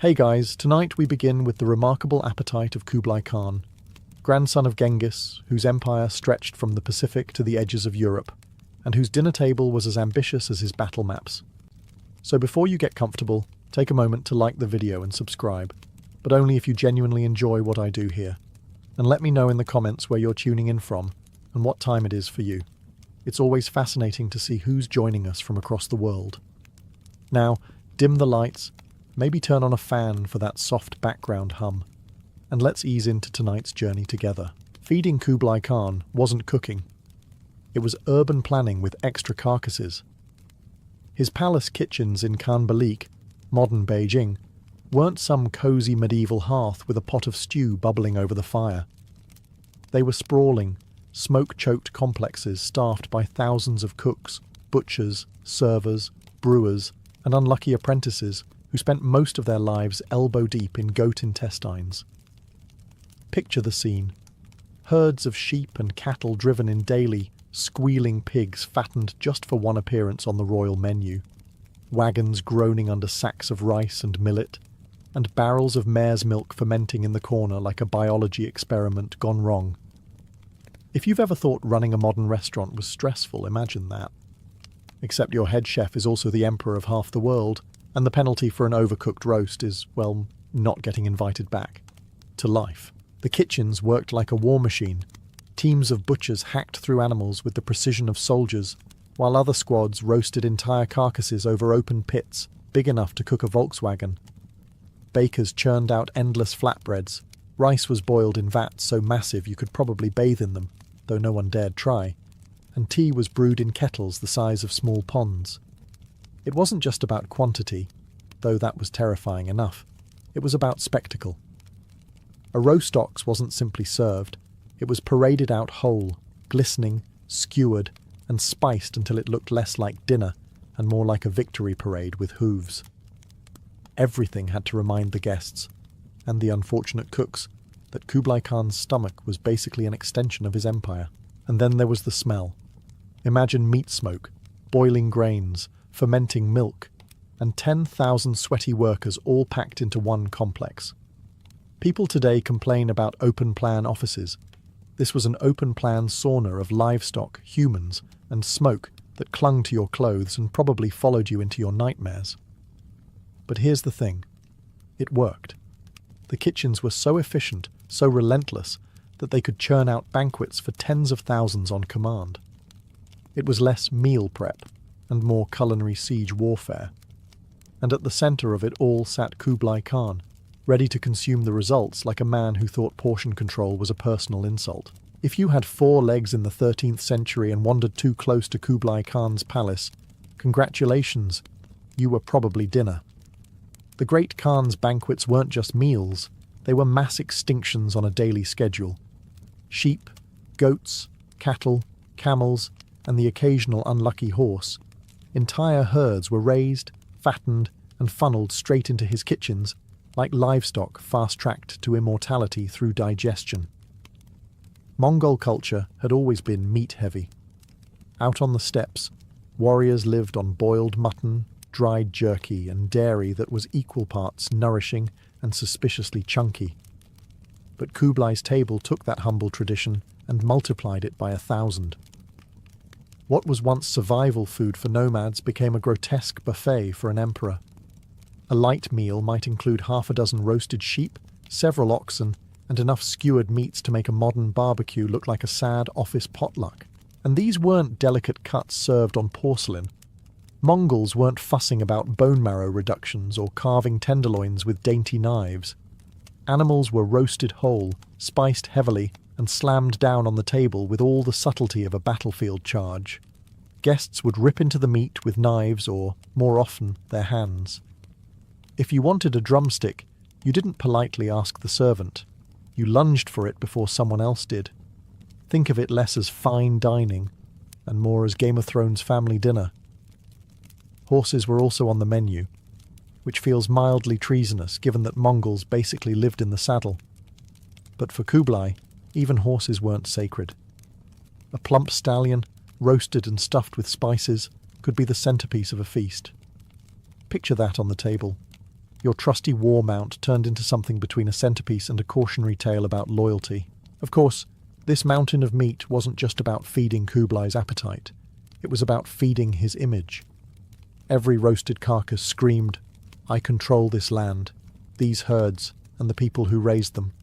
Hey guys, tonight we begin with the remarkable appetite of Kublai Khan, grandson of Genghis, whose empire stretched from the Pacific to the edges of Europe, and whose dinner table was as ambitious as his battle maps. So before you get comfortable, take a moment to like the video and subscribe, but only if you genuinely enjoy what I do here. And let me know in the comments where you're tuning in from and what time it is for you. It's always fascinating to see who's joining us from across the world. Now, dim the lights, maybe turn on a fan for that soft background hum, and let's ease into tonight's journey together. Feeding Kublai Khan wasn't cooking. It was urban planning with extra carcasses. His palace kitchens in Khan Balik, modern Beijing, weren't some cozy medieval hearth with a pot of stew bubbling over the fire. They were sprawling, smoke-choked complexes staffed by thousands of cooks, butchers, servers, brewers, and unlucky apprentices who spent most of their lives elbow-deep in goat intestines. Picture the scene. Herds of sheep and cattle driven in daily, squealing pigs fattened just for one appearance on the royal menu, wagons groaning under sacks of rice and millet, and barrels of mare's milk fermenting in the corner like a biology experiment gone wrong. If you've ever thought running a modern restaurant was stressful, imagine that. Except your head chef is also the emperor of half the world, and the penalty for an overcooked roast is, well, not getting invited back to life. The kitchens worked like a war machine. Teams of butchers hacked through animals with the precision of soldiers, while other squads roasted entire carcasses over open pits, big enough to cook a Volkswagen. Bakers churned out endless flatbreads. Rice was boiled in vats so massive you could probably bathe in them, though no one dared try. And tea was brewed in kettles the size of small ponds. It wasn't just about quantity, though that was terrifying enough. It was about spectacle. A roast ox wasn't simply served. It was paraded out whole, glistening, skewered, and spiced until it looked less like dinner and more like a victory parade with hooves. Everything had to remind the guests, and the unfortunate cooks, that Kublai Khan's stomach was basically an extension of his empire. And then there was the smell. Imagine meat smoke, boiling grains, fermenting milk, and 10,000 sweaty workers all packed into one complex. People today complain about open-plan offices. This was an open-plan sauna of livestock, humans, and smoke that clung to your clothes and probably followed you into your nightmares. But here's the thing. It worked. The kitchens were so efficient, so relentless, that they could churn out banquets for tens of thousands on command. It was less meal prep and more culinary siege warfare. And at the center of it all sat Kublai Khan, ready to consume the results like a man who thought portion control was a personal insult. If you had 4 legs in the 13th century and wandered too close to Kublai Khan's palace, congratulations, you were probably dinner. The great Khan's banquets weren't just meals, they were mass extinctions on a daily schedule. Sheep, goats, cattle, camels, and the occasional unlucky horse. Entire herds were raised, fattened, and funneled straight into his kitchens, like livestock fast-tracked to immortality through digestion. Mongol culture had always been meat-heavy. Out on the steppes, warriors lived on boiled mutton, dried jerky, and dairy that was equal parts nourishing and suspiciously chunky. But Kublai's table took that humble tradition and multiplied it by 1,000. What was once survival food for nomads became a grotesque buffet for an emperor. A light meal might include 6 roasted sheep, several oxen, and enough skewered meats to make a modern barbecue look like a sad office potluck. And these weren't delicate cuts served on porcelain. Mongols weren't fussing about bone marrow reductions or carving tenderloins with dainty knives. Animals were roasted whole, spiced heavily, and slammed down on the table with all the subtlety of a battlefield charge. Guests would rip into the meat with knives or, more often, their hands. If you wanted a drumstick, you didn't politely ask the servant. You lunged for it before someone else did. Think of it less as fine dining and more as Game of Thrones family dinner. Horses were also on the menu, which feels mildly treasonous given that Mongols basically lived in the saddle. But for Kublai, even horses weren't sacred. A plump stallion, roasted and stuffed with spices, could be the centerpiece of a feast. Picture that on the table. Your trusty war mount turned into something between a centerpiece and a cautionary tale about loyalty. Of course, this mountain of meat wasn't just about feeding Kublai's appetite. It was about feeding his image. Every roasted carcass screamed, "I control this land, these herds, and the people who raised them."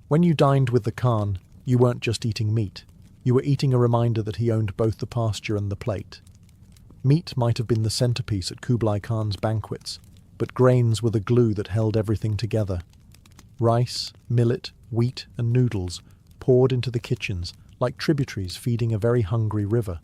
When you dined with the Khan, you weren't just eating meat. You were eating a reminder that he owned both the pasture and the plate. Meat might have been the centerpiece at Kublai Khan's banquets, but grains were the glue that held everything together. Rice, millet, wheat, and noodles poured into the kitchens like tributaries feeding a very hungry river.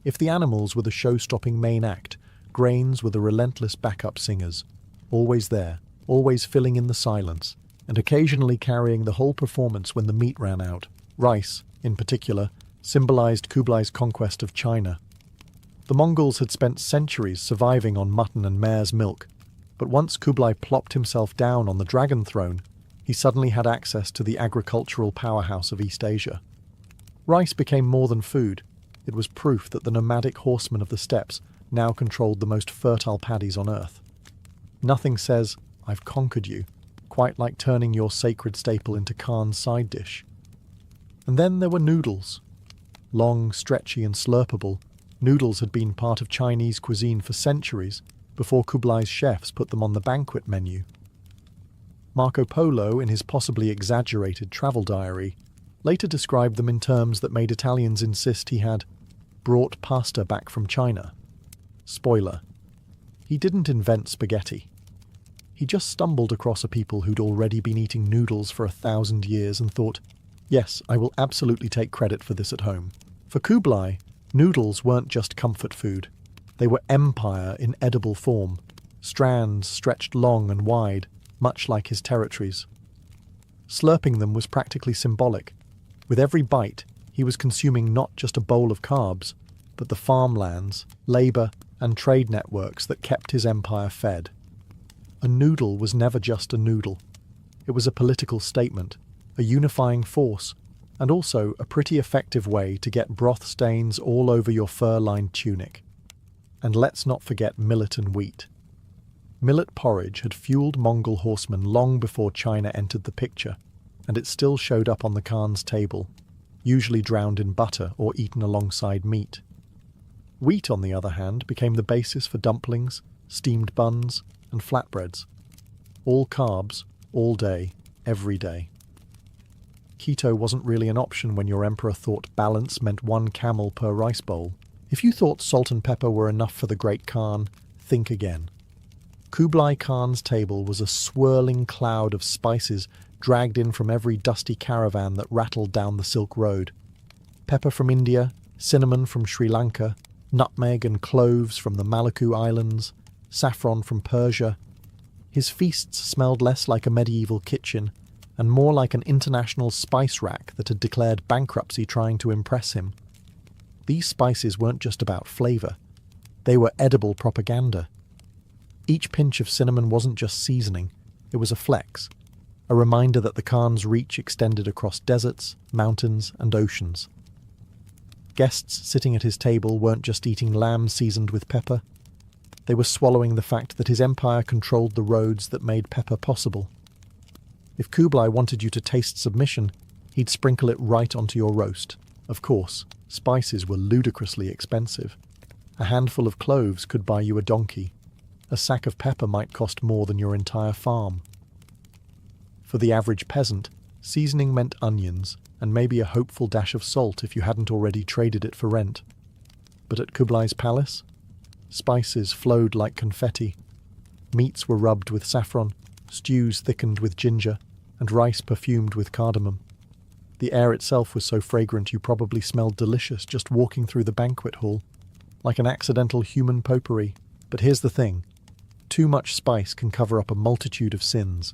If the animals were the show-stopping main act, grains were the relentless backup singers, always there, always filling in the silence, and occasionally carrying the whole performance when the meat ran out. Rice, in particular, symbolized Kublai's conquest of China. The Mongols had spent centuries surviving on mutton and mare's milk, but once Kublai plopped himself down on the dragon throne, he suddenly had access to the agricultural powerhouse of East Asia. Rice became more than food. It was proof that the nomadic horsemen of the steppes now controlled the most fertile paddies on earth. Nothing says, "I've conquered you," quite like turning your sacred staple into Khan's side dish. And then there were noodles. Long, stretchy and slurpable, noodles had been part of Chinese cuisine for centuries before Kublai's chefs put them on the banquet menu. Marco Polo, in his possibly exaggerated travel diary, later described them in terms that made Italians insist he had brought pasta back from China. Spoiler: he didn't invent spaghetti. He just stumbled across a people who'd already been eating noodles for 1,000 years and thought, "Yes, I will absolutely take credit for this at home." For Kublai, noodles weren't just comfort food. They were empire in edible form, strands stretched long and wide, much like his territories. Slurping them was practically symbolic. With every bite, he was consuming not just a bowl of carbs, but the farmlands, labour, and trade networks that kept his empire fed. A noodle was never just a noodle. It was a political statement, a unifying force, and also a pretty effective way to get broth stains all over your fur-lined tunic. And let's not forget millet and wheat. Millet porridge had fueled Mongol horsemen long before China entered the picture, and it still showed up on the Khan's table, usually drowned in butter or eaten alongside meat. Wheat, on the other hand, became the basis for dumplings, steamed buns, and flatbreads. All carbs, all day, every day. Keto wasn't really an option when your emperor thought balance meant 1 camel per rice bowl. If you thought salt and pepper were enough for the great Khan, think again. Kublai Khan's table was a swirling cloud of spices dragged in from every dusty caravan that rattled down the Silk Road. Pepper from India, cinnamon from Sri Lanka, nutmeg and cloves from the Maluku Islands, saffron from Persia. His feasts smelled less like a medieval kitchen and more like an international spice rack that had declared bankruptcy trying to impress him. These spices weren't just about flavour. They were edible propaganda. Each pinch of cinnamon wasn't just seasoning, it was a flex, a reminder that the Khan's reach extended across deserts, mountains, and oceans. Guests sitting at his table weren't just eating lamb seasoned with pepper. They were swallowing the fact that his empire controlled the roads that made pepper possible. If Kublai wanted you to taste submission, he'd sprinkle it right onto your roast. Of course, spices were ludicrously expensive. A handful of cloves could buy you a donkey. A sack of pepper might cost more than your entire farm. For the average peasant, seasoning meant onions, and maybe a hopeful dash of salt if you hadn't already traded it for rent. But at Kublai's palace, spices flowed like confetti. Meats were rubbed with saffron, stews thickened with ginger, and rice perfumed with cardamom. The air itself was so fragrant you probably smelled delicious just walking through the banquet hall, like an accidental human potpourri. But here's the thing. Too much spice can cover up a multitude of sins.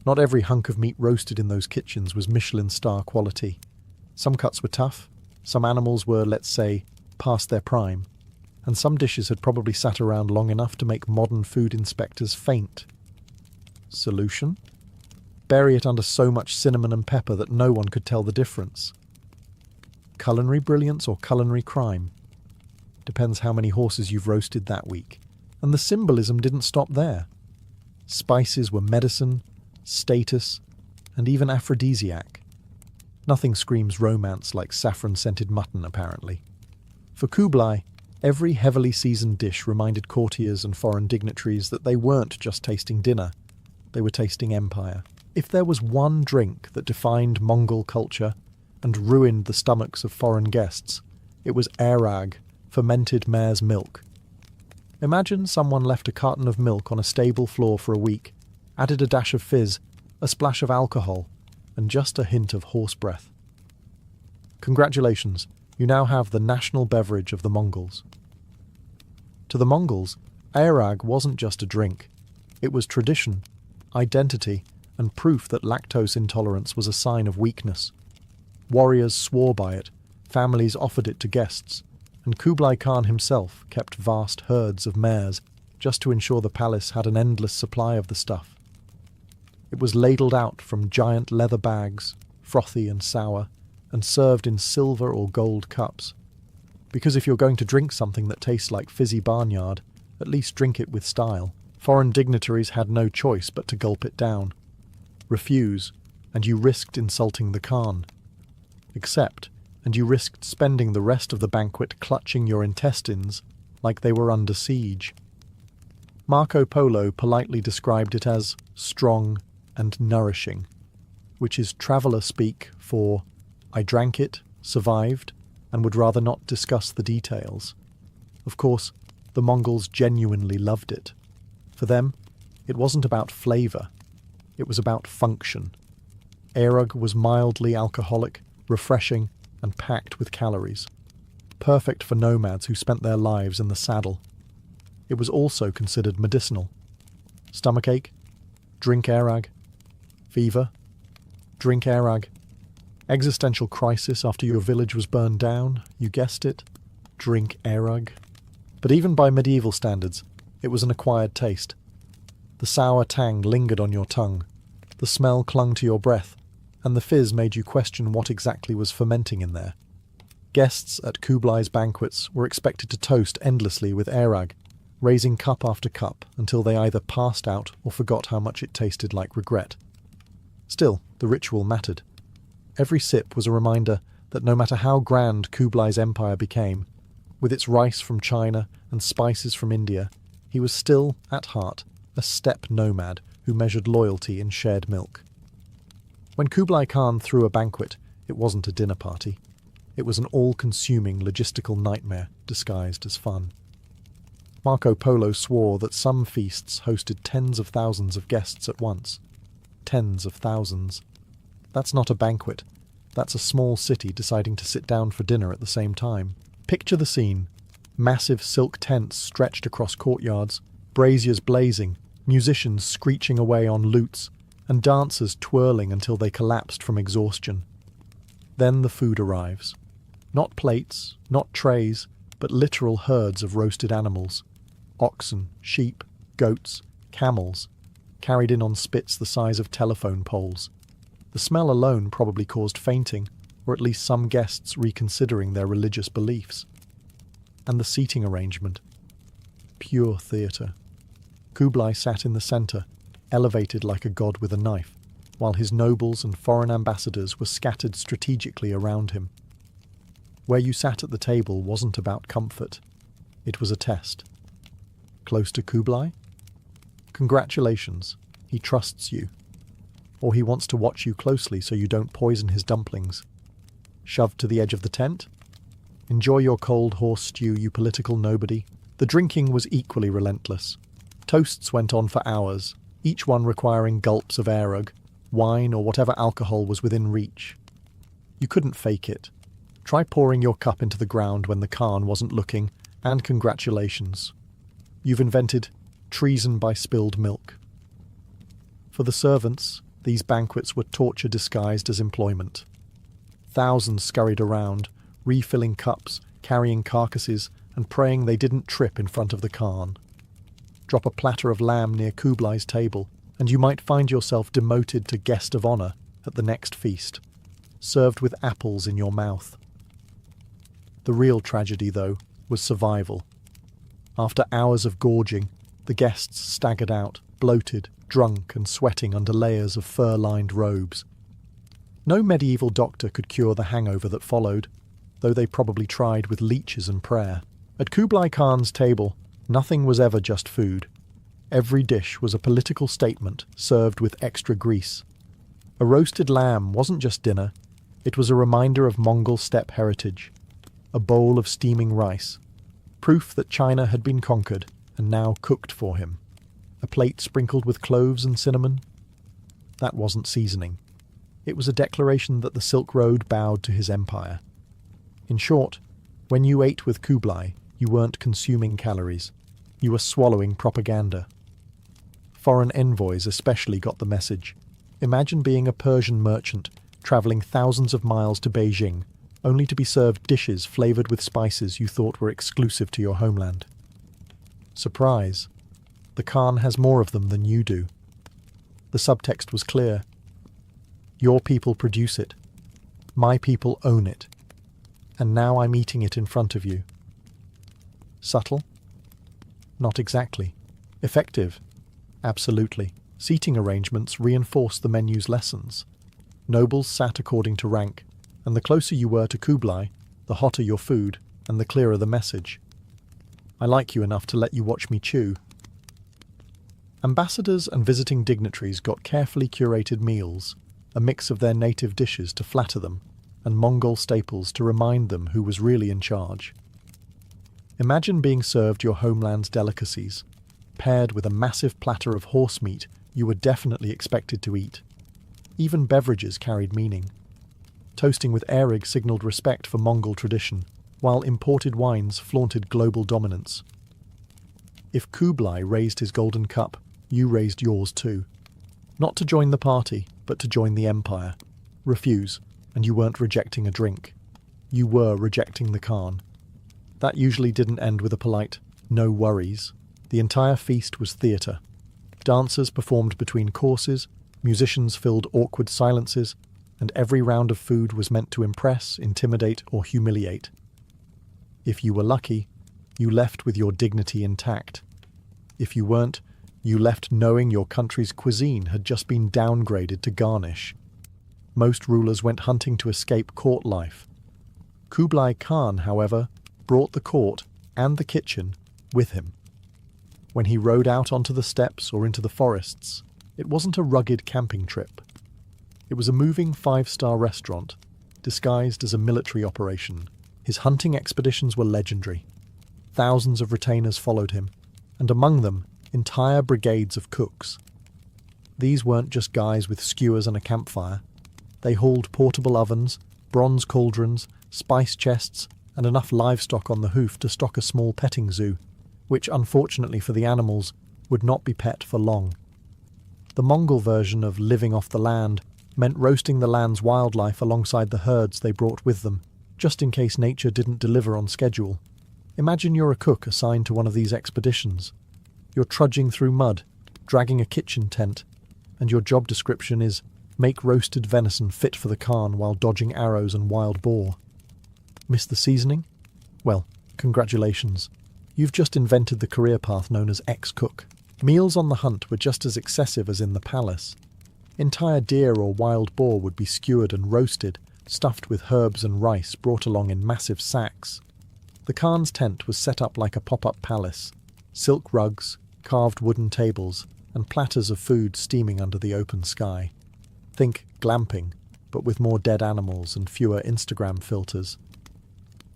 Not every hunk of meat roasted in those kitchens was Michelin star quality. Some cuts were tough, some animals were, let's say, past their prime, and some dishes had probably sat around long enough to make modern food inspectors faint. Solution? Bury it under so much cinnamon and pepper that no one could tell the difference. Culinary brilliance or culinary crime? Depends how many horses you've roasted that week. And the symbolism didn't stop there. Spices were medicine, status, and even aphrodisiac. Nothing screams romance like saffron-scented mutton, apparently. For Kublai, every heavily seasoned dish reminded courtiers and foreign dignitaries that they weren't just tasting dinner, they were tasting empire. If there was one drink that defined Mongol culture and ruined the stomachs of foreign guests, it was airag, fermented mare's milk. Imagine someone left a carton of milk on a stable floor for a week, added a dash of fizz, a splash of alcohol, and just a hint of horse breath. Congratulations, you now have the national beverage of the Mongols. To the Mongols, airag wasn't just a drink. It was tradition, identity, and proof that lactose intolerance was a sign of weakness. Warriors swore by it, families offered it to guests, and Kublai Khan himself kept vast herds of mares just to ensure the palace had an endless supply of the stuff. It was ladled out from giant leather bags, frothy and sour, and served in silver or gold cups. Because if you're going to drink something that tastes like fizzy barnyard, at least drink it with style. Foreign dignitaries had no choice but to gulp it down. Refuse, and you risked insulting the Khan. Accept, and you risked spending the rest of the banquet clutching your intestines like they were under siege. Marco Polo politely described it as strong and nourishing, which is traveller speak for I drank it, survived, and would rather not discuss the details. Of course, the Mongols genuinely loved it. For them, it wasn't about flavour, it was about function. Airug was mildly alcoholic, refreshing, and packed with calories. Perfect for nomads who spent their lives in the saddle. It was also considered medicinal. Stomachache? Drink airag. Fever? Drink airag. Existential crisis after your village was burned down? You guessed it. Drink airag. But even by medieval standards, it was an acquired taste. The sour tang lingered on your tongue, the smell clung to your breath, and the fizz made you question what exactly was fermenting in there. Guests at Kublai's banquets were expected to toast endlessly with airag, raising cup after cup until they either passed out or forgot how much it tasted like regret. Still, the ritual mattered. Every sip was a reminder that no matter how grand Kublai's empire became, with its rice from China and spices from India, he was still, at heart, a steppe nomad who measured loyalty in shared milk. When Kublai Khan threw a banquet, it wasn't a dinner party. It was an all-consuming logistical nightmare disguised as fun. Marco Polo swore that some feasts hosted tens of thousands of guests at once. Tens of thousands. That's not a banquet. That's a small city deciding to sit down for dinner at the same time. Picture the scene. Massive silk tents stretched across courtyards, braziers blazing, musicians screeching away on lutes, and dancers twirling until they collapsed from exhaustion. Then the food arrives. Not plates, not trays, but literal herds of roasted animals. Oxen, sheep, goats, camels, carried in on spits the size of telephone poles. The smell alone probably caused fainting, or at least some guests reconsidering their religious beliefs. And the seating arrangement. Pure theatre. Kublai sat in the centre, elevated like a god with a knife, while his nobles and foreign ambassadors were scattered strategically around him. Where you sat at the table wasn't about comfort. It was a test. Close to Kublai? Congratulations, he trusts you. Or he wants to watch you closely so you don't poison his dumplings. Shoved to the edge of the tent? Enjoy your cold horse stew, you political nobody. The drinking was equally relentless. Toasts went on for hours, each one requiring gulps of airug, wine or whatever alcohol was within reach. You couldn't fake it. Try pouring your cup into the ground when the Khan wasn't looking, and congratulations. You've invented treason by spilled milk. For the servants, these banquets were torture disguised as employment. Thousands scurried around, refilling cups, carrying carcasses, and praying they didn't trip in front of the Khan. Drop a platter of lamb near Kublai's table, and you might find yourself demoted to guest of honour at the next feast, served with apples in your mouth. The real tragedy, though, was survival. After hours of gorging, the guests staggered out, bloated, drunk and sweating under layers of fur-lined robes. No medieval doctor could cure the hangover that followed, though they probably tried with leeches and prayer. At Kublai Khan's table, nothing was ever just food. Every dish was a political statement served with extra grease. A roasted lamb wasn't just dinner, it was a reminder of Mongol steppe heritage. A bowl of steaming rice, proof that China had been conquered and now cooked for him. A plate sprinkled with cloves and cinnamon. That wasn't seasoning. It was a declaration that the Silk Road bowed to his empire. In short, when you ate with Kublai, you weren't consuming calories. You were swallowing propaganda. Foreign envoys especially got the message. Imagine being a Persian merchant, travelling thousands of miles to Beijing, only to be served dishes flavoured with spices you thought were exclusive to your homeland. Surprise. The Khan has more of them than you do. The subtext was clear. Your people produce it. My people own it. And now I'm eating it in front of you. Subtle? Not exactly. Effective? Absolutely. Seating arrangements reinforced the menu's lessons. Nobles sat according to rank, and the closer you were to Kublai, the hotter your food, and the clearer the message. I like you enough to let you watch me chew. Ambassadors and visiting dignitaries got carefully curated meals, a mix of their native dishes to flatter them, and Mongol staples to remind them who was really in charge. Imagine being served your homeland's delicacies, paired with a massive platter of horse meat you were definitely expected to eat. Even beverages carried meaning. Toasting with erig signalled respect for Mongol tradition, while imported wines flaunted global dominance. If Kublai raised his golden cup, you raised yours too. Not to join the party, but to join the empire. Refuse, and you weren't rejecting a drink. You were rejecting the Khan. That usually didn't end with a polite, no worries. The entire feast was theatre. Dancers performed between courses, musicians filled awkward silences, and every round of food was meant to impress, intimidate, or humiliate. If you were lucky, you left with your dignity intact. If you weren't, you left knowing your country's cuisine had just been downgraded to garnish. Most rulers went hunting to escape court life. Kublai Khan, however, brought the court and the kitchen with him. When he rode out onto the steppes or into the forests, it wasn't a rugged camping trip. It was a moving five-star restaurant, disguised as a military operation. His hunting expeditions were legendary. Thousands of retainers followed him, and among them, entire brigades of cooks. These weren't just guys with skewers and a campfire. They hauled portable ovens, bronze cauldrons, spice chests, and enough livestock on the hoof to stock a small petting zoo, which, unfortunately for the animals, would not be pet for long. The Mongol version of living off the land meant roasting the land's wildlife alongside the herds they brought with them, just in case nature didn't deliver on schedule. Imagine you're a cook assigned to one of these expeditions. You're trudging through mud, dragging a kitchen tent, and your job description is make roasted venison fit for the Khan while dodging arrows and wild boar. Miss the seasoning? Well, congratulations. You've just invented the career path known as ex-cook. Meals on the hunt were just as excessive as in the palace. Entire deer or wild boar would be skewered and roasted, stuffed with herbs and rice brought along in massive sacks. The Khan's tent was set up like a pop-up palace. Silk rugs, carved wooden tables, and platters of food steaming under the open sky. Think glamping, but with more dead animals and fewer Instagram filters.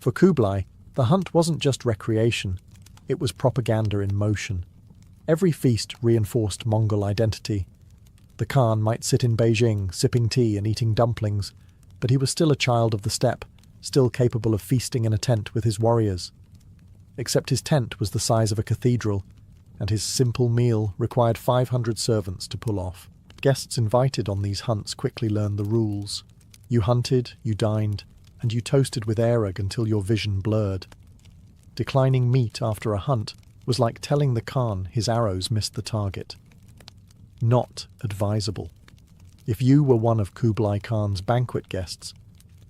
For Kublai, the hunt wasn't just recreation, it was propaganda in motion. Every feast reinforced Mongol identity. The Khan might sit in Beijing, sipping tea and eating dumplings, but he was still a child of the steppe, still capable of feasting in a tent with his warriors. Except his tent was the size of a cathedral, and his simple meal required 500 servants to pull off. Guests invited on these hunts quickly learned the rules. You hunted, you dined, and you toasted with erig until your vision blurred. Declining meat after a hunt was like telling the Khan his arrows missed the target. Not advisable. If you were one of Kublai Khan's banquet guests,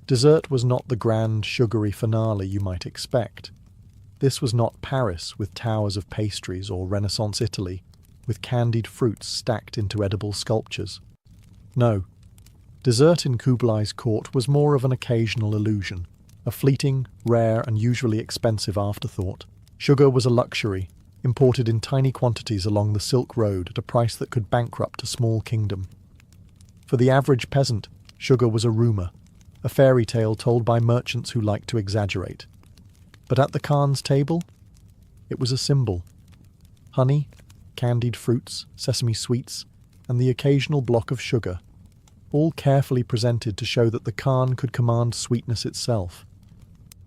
dessert was not the grand, sugary finale you might expect. This was not Paris with towers of pastries or Renaissance Italy. with candied fruits stacked into edible sculptures. No, dessert in Kublai's court was more of an occasional illusion, a fleeting, rare, and usually expensive afterthought. Sugar was a luxury, imported in tiny quantities along the Silk Road at a price that could bankrupt a small kingdom. For the average peasant, sugar was a rumour, a fairy tale told by merchants who liked to exaggerate. But at the Khan's table, it was a symbol. Honey, candied fruits, sesame sweets, and the occasional block of sugar, all carefully presented to show that the Khan could command sweetness itself.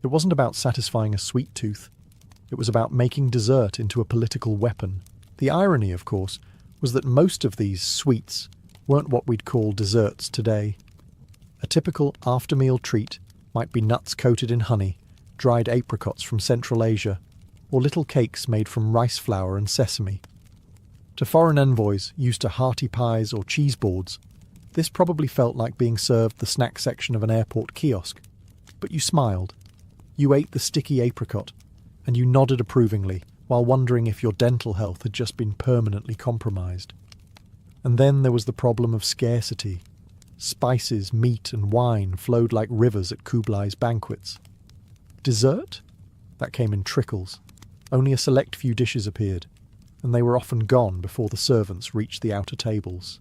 It wasn't about satisfying a sweet tooth. It was about making dessert into a political weapon. The irony, of course, was that most of these sweets weren't what we'd call desserts today. A typical after-meal treat might be nuts coated in honey, dried apricots from Central Asia, or little cakes made from rice flour and sesame. To foreign envoys used to hearty pies or cheese boards, this probably felt like being served the snack section of an airport kiosk. But you smiled. You ate the sticky apricot, and you nodded approvingly while wondering if your dental health had just been permanently compromised. And then there was the problem of scarcity. Spices, meat, and wine flowed like rivers at Kublai's banquets. Dessert? That came in trickles. Only a select few dishes appeared, and they were often gone before the servants reached the outer tables.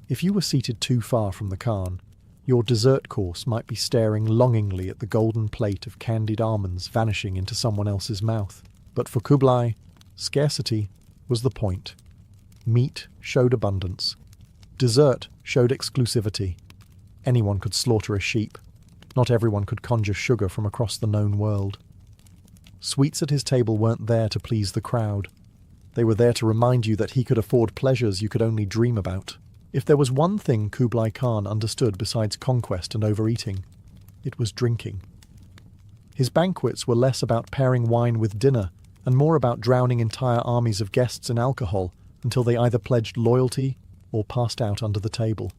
If you were seated too far from the Khan, your dessert course might be staring longingly at the golden plate of candied almonds vanishing into someone else's mouth. But for Kublai, scarcity was the point. Meat showed abundance. Dessert showed exclusivity. Anyone could slaughter a sheep. Not everyone could conjure sugar from across the known world. Sweets at his table weren't there to please the crowd. They were there to remind you that he could afford pleasures you could only dream about. If there was one thing Kublai Khan understood besides conquest and overeating, it was drinking. His banquets were less about pairing wine with dinner and more about drowning entire armies of guests in alcohol until they either pledged loyalty or passed out under the table.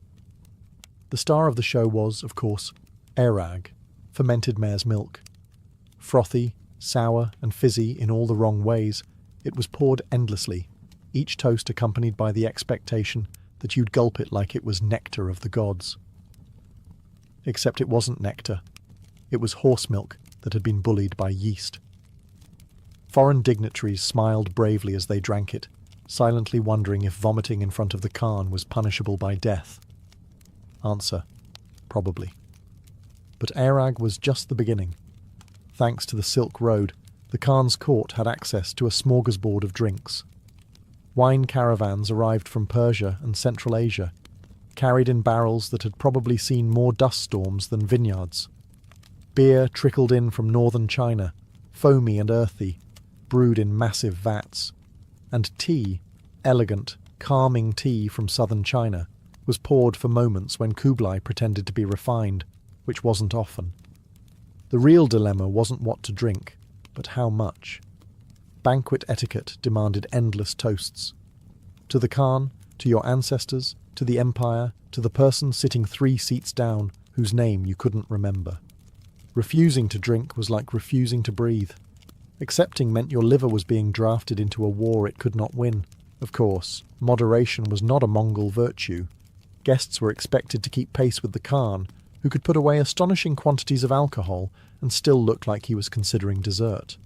The star of the show was, of course, arag, fermented mare's milk. Frothy, sour, and fizzy in all the wrong ways, it was poured endlessly, each toast accompanied by the expectation that you'd gulp it like it was nectar of the gods. Except it wasn't nectar. It was horse milk that had been bullied by yeast. Foreign dignitaries smiled bravely as they drank it, silently wondering if vomiting in front of the Khan was punishable by death. Answer: probably. But arag was just the beginning. Thanks to the Silk Road, the Khan's court had access to a smorgasbord of drinks. Wine caravans arrived from Persia and Central Asia, carried in barrels that had probably seen more dust storms than vineyards. Beer trickled in from northern China, foamy and earthy, brewed in massive vats. And tea, elegant, calming tea from southern China, was poured for moments when Kublai pretended to be refined, which wasn't often. The real dilemma wasn't what to drink, but how much. Banquet etiquette demanded endless toasts. To the Khan, to your ancestors, to the empire, to the person sitting 3 seats down, whose name you couldn't remember. Refusing to drink was like refusing to breathe. Accepting meant your liver was being drafted into a war it could not win. Of course, moderation was not a Mongol virtue. Guests were expected to keep pace with the Khan, who could put away astonishing quantities of alcohol and still look like he was considering dessert.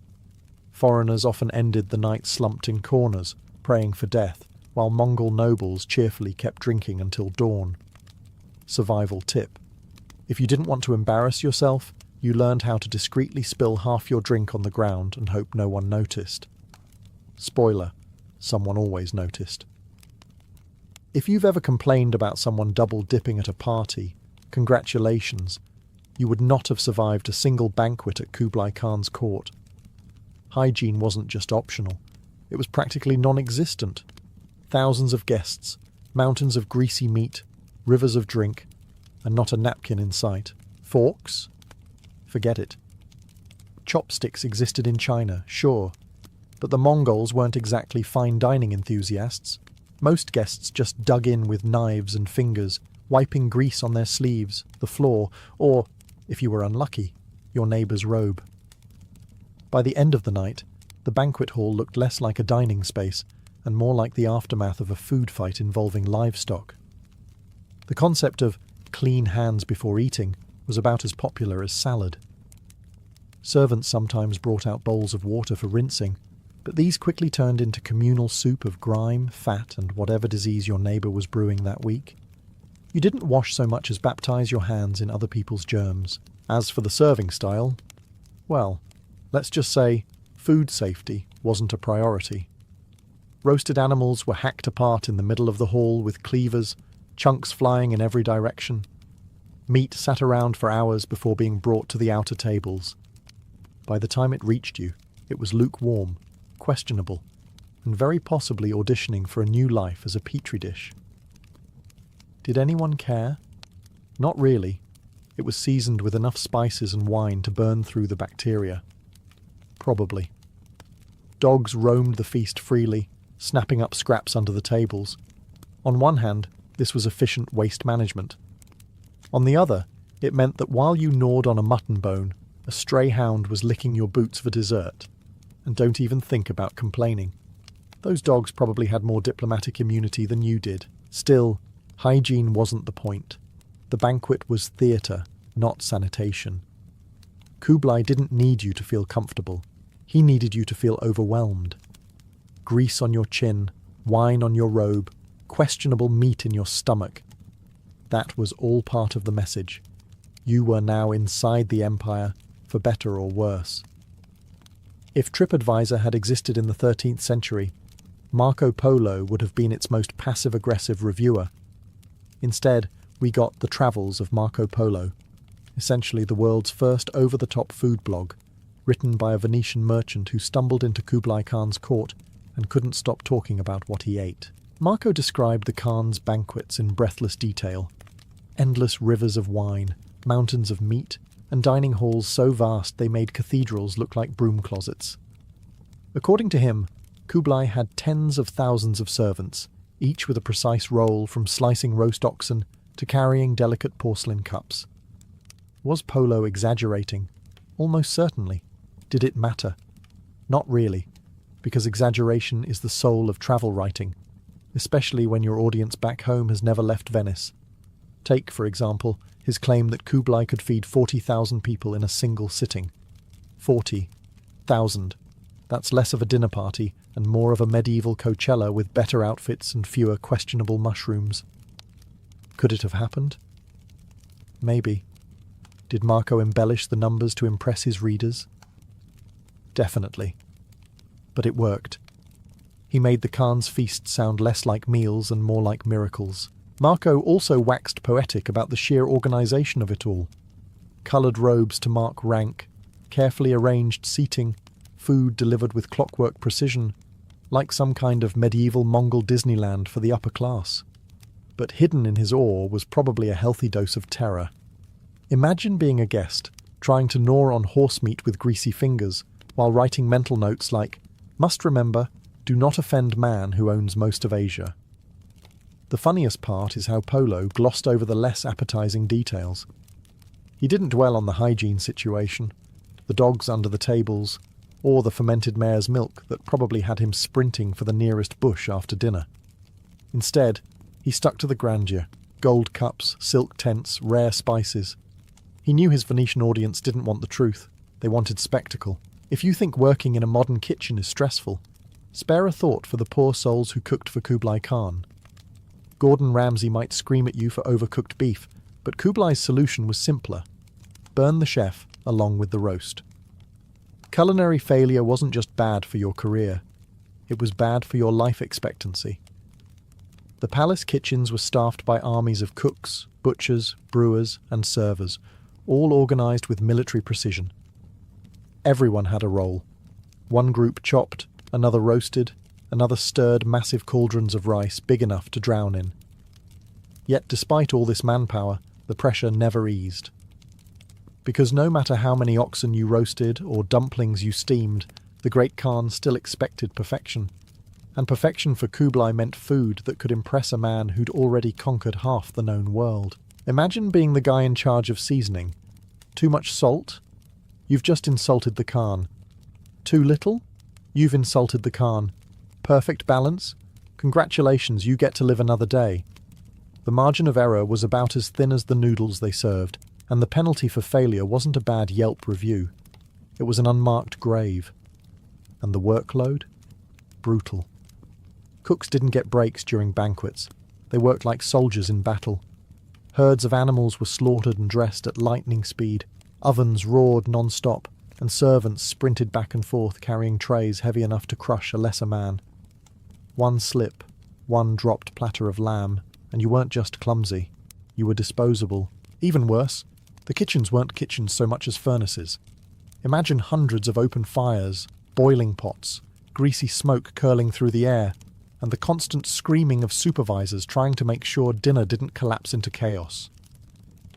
Foreigners often ended the night slumped in corners, praying for death, while Mongol nobles cheerfully kept drinking until dawn. Survival tip: if you didn't want to embarrass yourself, you learned how to discreetly spill half your drink on the ground and hope no one noticed. Spoiler: someone always noticed. If you've ever complained about someone double-dipping at a party, congratulations, you would not have survived a single banquet at Kublai Khan's court. Hygiene wasn't just optional, it was practically non-existent. Thousands of guests, mountains of greasy meat, rivers of drink, and not a napkin in sight. Forks? Forget it. Chopsticks existed in China, sure, but the Mongols weren't exactly fine dining enthusiasts. Most guests just dug in with knives and fingers, wiping grease on their sleeves, the floor, or, if you were unlucky, your neighbour's robe. By the end of the night, the banquet hall looked less like a dining space and more like the aftermath of a food fight involving livestock. The concept of clean hands before eating was about as popular as salad. Servants sometimes brought out bowls of water for rinsing, but these quickly turned into communal soup of grime, fat, and whatever disease your neighbour was brewing that week. You didn't wash so much as baptize your hands in other people's germs. As for the serving style, well, let's just say food safety wasn't a priority. Roasted animals were hacked apart in the middle of the hall with cleavers, chunks flying in every direction. Meat sat around for hours before being brought to the outer tables. By the time it reached you, it was lukewarm, questionable, and very possibly auditioning for a new life as a petri dish. Did anyone care? Not really. It was seasoned with enough spices and wine to burn through the bacteria. Probably. Dogs roamed the feast freely, snapping up scraps under the tables. On one hand, this was efficient waste management. On the other, it meant that while you gnawed on a mutton bone, a stray hound was licking your boots for dessert. And don't even think about complaining. Those dogs probably had more diplomatic immunity than you did. Still, hygiene wasn't the point. The banquet was theatre, not sanitation. Kublai didn't need you to feel comfortable. He needed you to feel overwhelmed. Grease on your chin, wine on your robe, questionable meat in your stomach. That was all part of the message. You were now inside the empire, for better or worse. If TripAdvisor had existed in the 13th century, Marco Polo would have been its most passive-aggressive reviewer. Instead, we got The Travels of Marco Polo, essentially the world's first over-the-top food blog, written by a Venetian merchant who stumbled into Kublai Khan's court and couldn't stop talking about what he ate. Marco described the Khan's banquets in breathless detail. Endless rivers of wine, mountains of meat, and dining halls so vast they made cathedrals look like broom closets. According to him, Kublai had tens of thousands of servants, each with a precise role from slicing roast oxen to carrying delicate porcelain cups. Was Polo exaggerating? Almost certainly. Did it matter? Not really, because exaggeration is the soul of travel writing, especially when your audience back home has never left Venice. Take, for example, his claim that Kublai could feed 40,000 people in a single sitting. 40,000. That's less of a dinner party and more of a medieval Coachella with better outfits and fewer questionable mushrooms. Could it have happened? Maybe. Did Marco embellish the numbers to impress his readers? Definitely. But it worked. He made the Khan's feast sound less like meals and more like miracles. Marco also waxed poetic about the sheer organisation of it all. Coloured robes to mark rank, carefully arranged seating, food delivered with clockwork precision, like some kind of medieval Mongol Disneyland for the upper class. But hidden in his awe was probably a healthy dose of terror. Imagine being a guest, trying to gnaw on horse meat with greasy fingers, while writing mental notes like, "Must remember, do not offend man who owns most of Asia." The funniest part is how Polo glossed over the less appetizing details. He didn't dwell on the hygiene situation, the dogs under the tables, or the fermented mare's milk that probably had him sprinting for the nearest bush after dinner. Instead, he stuck to the grandeur, gold cups, silk tents, rare spices. He knew his Venetian audience didn't want the truth, they wanted spectacle. If you think working in a modern kitchen is stressful, spare a thought for the poor souls who cooked for Kublai Khan. Gordon Ramsay might scream at you for overcooked beef, but Kublai's solution was simpler. Burn the chef along with the roast. Culinary failure wasn't just bad for your career, it was bad for your life expectancy. The palace kitchens were staffed by armies of cooks, butchers, brewers, and servers, all organised with military precision. Everyone had a role. One group chopped, another roasted, another stirred massive cauldrons of rice big enough to drown in. Yet despite all this manpower, the pressure never eased. Because no matter how many oxen you roasted or dumplings you steamed, the great Khan still expected perfection. And perfection for Kublai meant food that could impress a man who'd already conquered half the known world. Imagine being the guy in charge of seasoning. Too much salt? You've just insulted the Khan. Too little? You've insulted the Khan. Perfect balance? Congratulations, you get to live another day. The margin of error was about as thin as the noodles they served, and the penalty for failure wasn't a bad Yelp review. It was an unmarked grave. And the workload? Brutal. Cooks didn't get breaks during banquets. They worked like soldiers in battle. Herds of animals were slaughtered and dressed at lightning speed. Ovens roared non-stop, and servants sprinted back and forth carrying trays heavy enough to crush a lesser man. One slip, one dropped platter of lamb, and you weren't just clumsy. You were disposable. Even worse, the kitchens weren't kitchens so much as furnaces. Imagine hundreds of open fires, boiling pots, greasy smoke curling through the air, and the constant screaming of supervisors trying to make sure dinner didn't collapse into chaos.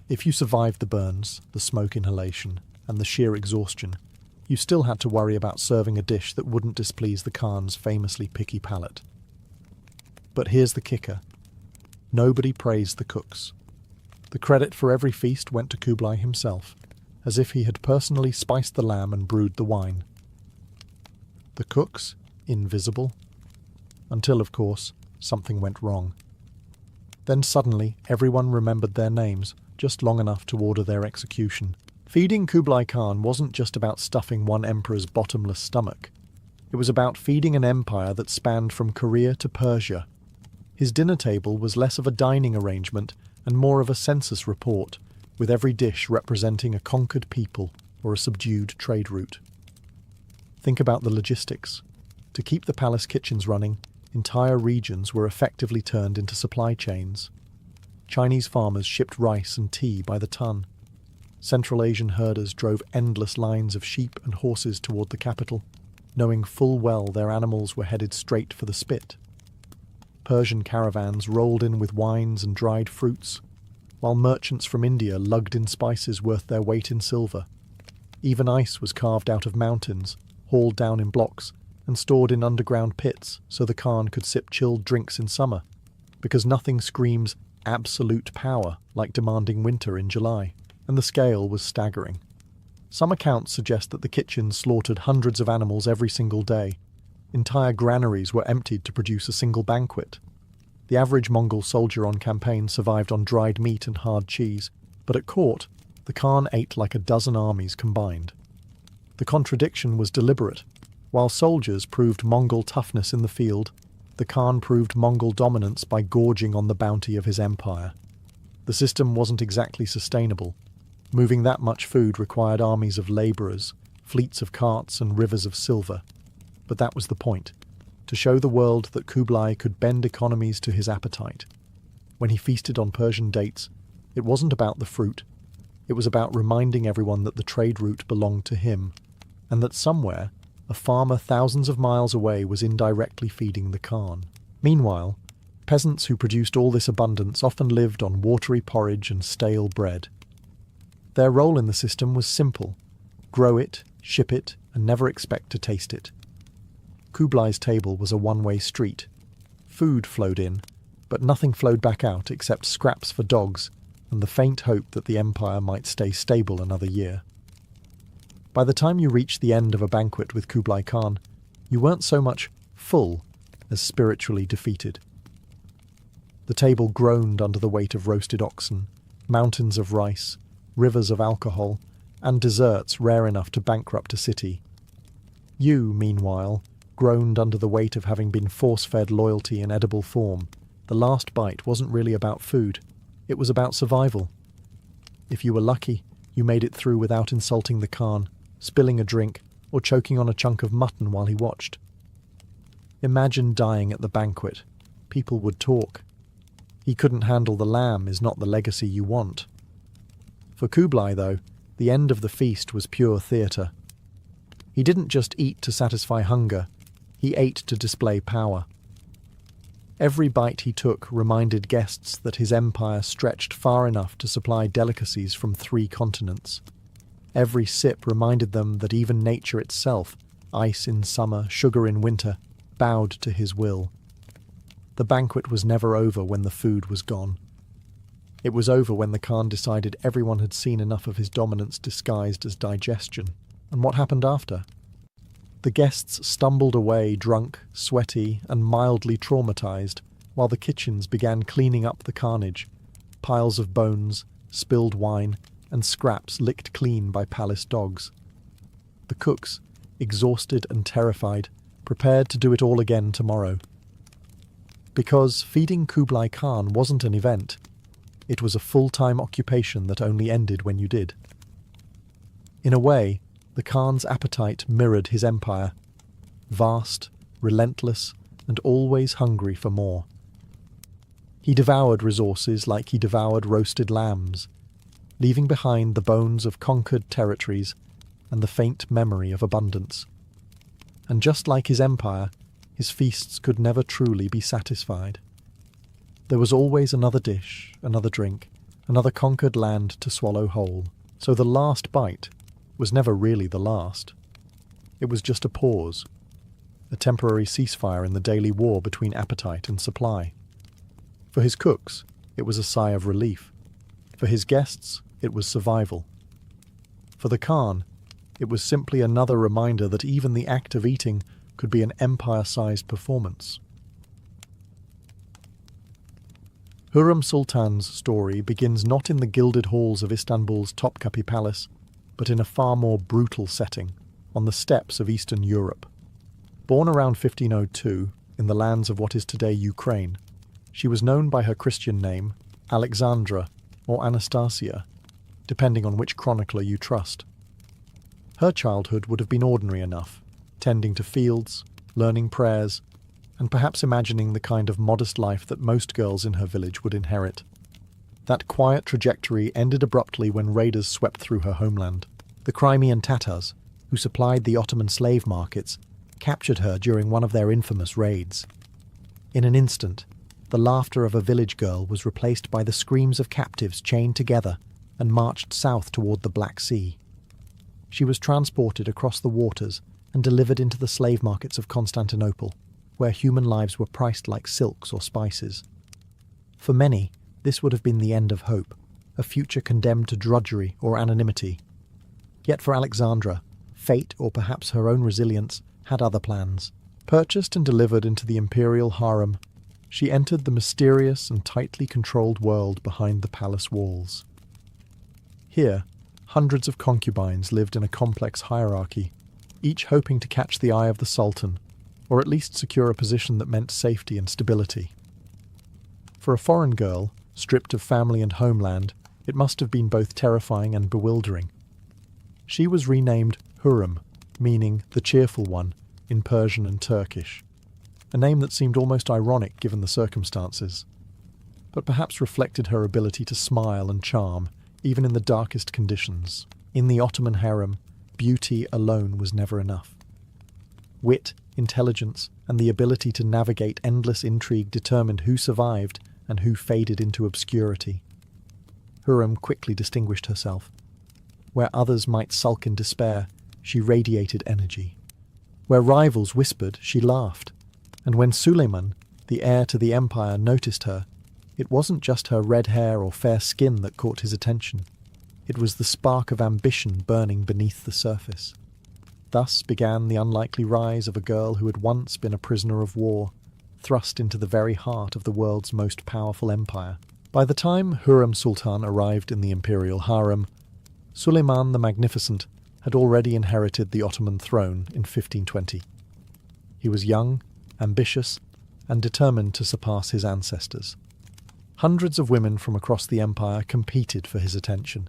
If you survived the burns, the smoke inhalation, and the sheer exhaustion, you still had to worry about serving a dish that wouldn't displease the Khan's famously picky palate. But here's the kicker. Nobody praised the cooks. The credit for every feast went to Kublai himself, as if he had personally spiced the lamb and brewed the wine. The cooks, invisible. Until, of course, something went wrong. Then suddenly everyone remembered their names, just long enough to order their execution. Feeding Kublai Khan wasn't just about stuffing one emperor's bottomless stomach. It was about feeding an empire that spanned from Korea to Persia. His dinner table was less of a dining arrangement and more of a census report, with every dish representing a conquered people or a subdued trade route. Think about the logistics. To keep the palace kitchens running, entire regions were effectively turned into supply chains. Chinese farmers shipped rice and tea by the ton. Central Asian herders drove endless lines of sheep and horses toward the capital, knowing full well their animals were headed straight for the spit. Persian caravans rolled in with wines and dried fruits, while merchants from India lugged in spices worth their weight in silver. Even ice was carved out of mountains, hauled down in blocks, and stored in underground pits so the Khan could sip chilled drinks in summer, because nothing screams absolute power like demanding winter in July, and the scale was staggering. Some accounts suggest that the kitchens slaughtered hundreds of animals every single day. Entire granaries were emptied to produce a single banquet. The average Mongol soldier on campaign survived on dried meat and hard cheese, but at court, the Khan ate like a dozen armies combined. The contradiction was deliberate. While soldiers proved Mongol toughness in the field, the Khan proved Mongol dominance by gorging on the bounty of his empire. The system wasn't exactly sustainable. Moving that much food required armies of labourers, fleets of carts and rivers of silver. But that was the point, to show the world that Kublai could bend economies to his appetite. When he feasted on Persian dates, it wasn't about the fruit. It was about reminding everyone that the trade route belonged to him, and that somewhere, a farmer thousands of miles away was indirectly feeding the Khan. Meanwhile, peasants who produced all this abundance often lived on watery porridge and stale bread. Their role in the system was simple: grow it, ship it, and never expect to taste it. Kublai's table was a one-way street. Food flowed in, but nothing flowed back out except scraps for dogs and the faint hope that the empire might stay stable another year. By the time you reached the end of a banquet with Kublai Khan, you weren't so much full as spiritually defeated. The table groaned under the weight of roasted oxen, mountains of rice, rivers of alcohol, and desserts rare enough to bankrupt a city. You, meanwhile, groaned under the weight of having been force-fed loyalty in edible form. The last bite wasn't really about food. It was about survival. If you were lucky, you made it through without insulting the Khan, spilling a drink, or choking on a chunk of mutton while he watched. Imagine dying at the banquet. People would talk. He couldn't handle the lamb is not the legacy you want. For Kublai, though, the end of the feast was pure theatre. He didn't just eat to satisfy hunger, he ate to display power. Every bite he took reminded guests that his empire stretched far enough to supply delicacies from 3 continents. Every sip reminded them that even nature itself, ice in summer, sugar in winter, bowed to his will. The banquet was never over when the food was gone. It was over when the Khan decided everyone had seen enough of his dominance disguised as digestion. And what happened after? The guests stumbled away drunk, sweaty, and mildly traumatized, while the kitchens began cleaning up the carnage. Piles of bones, spilled wine, and scraps licked clean by palace dogs. The cooks, exhausted and terrified, prepared to do it all again tomorrow. Because feeding Kublai Khan wasn't an event, it was a full-time occupation that only ended when you did. In a way, the Khan's appetite mirrored his empire, vast, relentless, and always hungry for more. He devoured resources like he devoured roasted lambs, leaving behind the bones of conquered territories and the faint memory of abundance. And just like his empire, his feasts could never truly be satisfied. There was always another dish, another drink, another conquered land to swallow whole, so the last bite was never really the last. It was just a pause, a temporary ceasefire in the daily war between appetite and supply. For his cooks, it was a sigh of relief. For his guests, it was survival. For the Khan, it was simply another reminder that even the act of eating could be an empire-sized performance. Hürrem Sultan's story begins not in the gilded halls of Istanbul's Topkapi Palace, but in a far more brutal setting, on the steppes of Eastern Europe. Born around 1502 in the lands of what is today Ukraine, she was known by her Christian name, Alexandra or Anastasia, depending on which chronicler you trust. Her childhood would have been ordinary enough, tending to fields, learning prayers, and perhaps imagining the kind of modest life that most girls in her village would inherit. That quiet trajectory ended abruptly when raiders swept through her homeland. The Crimean Tatars, who supplied the Ottoman slave markets, captured her during one of their infamous raids. In an instant, the laughter of a village girl was replaced by the screams of captives chained together and marched south toward the Black Sea. She was transported across the waters and delivered into the slave markets of Constantinople, where human lives were priced like silks or spices. For many, this would have been the end of hope, a future condemned to drudgery or anonymity. Yet for Alexandra, fate, or perhaps her own resilience, had other plans. Purchased and delivered into the imperial harem, she entered the mysterious and tightly controlled world behind the palace walls. Here, hundreds of concubines lived in a complex hierarchy, each hoping to catch the eye of the sultan, or at least secure a position that meant safety and stability. For a foreign girl, stripped of family and homeland, it must have been both terrifying and bewildering. She was renamed Hürrem, meaning the cheerful one, in Persian and Turkish, a name that seemed almost ironic given the circumstances, but perhaps reflected her ability to smile and charm, even in the darkest conditions. In the Ottoman harem, beauty alone was never enough. Wit, intelligence, and the ability to navigate endless intrigue determined who survived and who faded into obscurity. Hürrem quickly distinguished herself. Where others might sulk in despair, she radiated energy. Where rivals whispered, she laughed. And when Suleiman, the heir to the empire, noticed her, it wasn't just her red hair or fair skin that caught his attention. It was the spark of ambition burning beneath the surface. Thus began the unlikely rise of a girl who had once been a prisoner of war, thrust into the very heart of the world's most powerful empire. By the time Hürrem Sultan arrived in the imperial harem, Suleiman the Magnificent had already inherited the Ottoman throne in 1520. He was young, ambitious, and determined to surpass his ancestors. Hundreds of women from across the empire competed for his attention,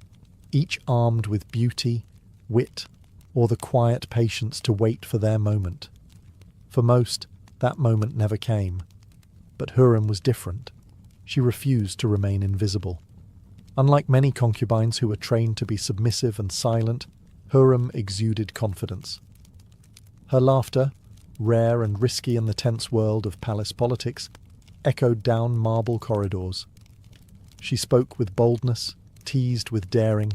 each armed with beauty, wit, or the quiet patience to wait for their moment. For most, that moment never came. But Hürrem was different. She refused to remain invisible. Unlike many concubines who were trained to be submissive and silent, Hürrem exuded confidence. Her laughter, rare and risky in the tense world of palace politics, echoed down marble corridors. She spoke with boldness, teased with daring,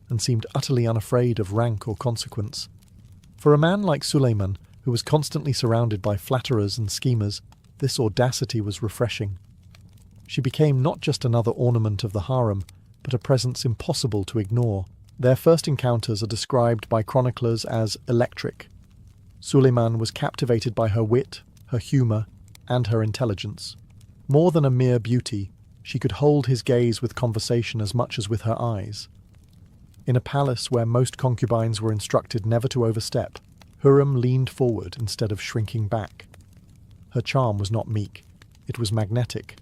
and seemed utterly unafraid of rank or consequence. For a man like Suleiman, who was constantly surrounded by flatterers and schemers, this audacity was refreshing. She became not just another ornament of the harem, but a presence impossible to ignore. Their first encounters are described by chroniclers as electric. Suleiman was captivated by her wit, her humour, and her intelligence. More than a mere beauty, she could hold his gaze with conversation as much as with her eyes. In a palace where most concubines were instructed never to overstep, Hurrem leaned forward instead of shrinking back. Her charm was not meek, it was magnetic.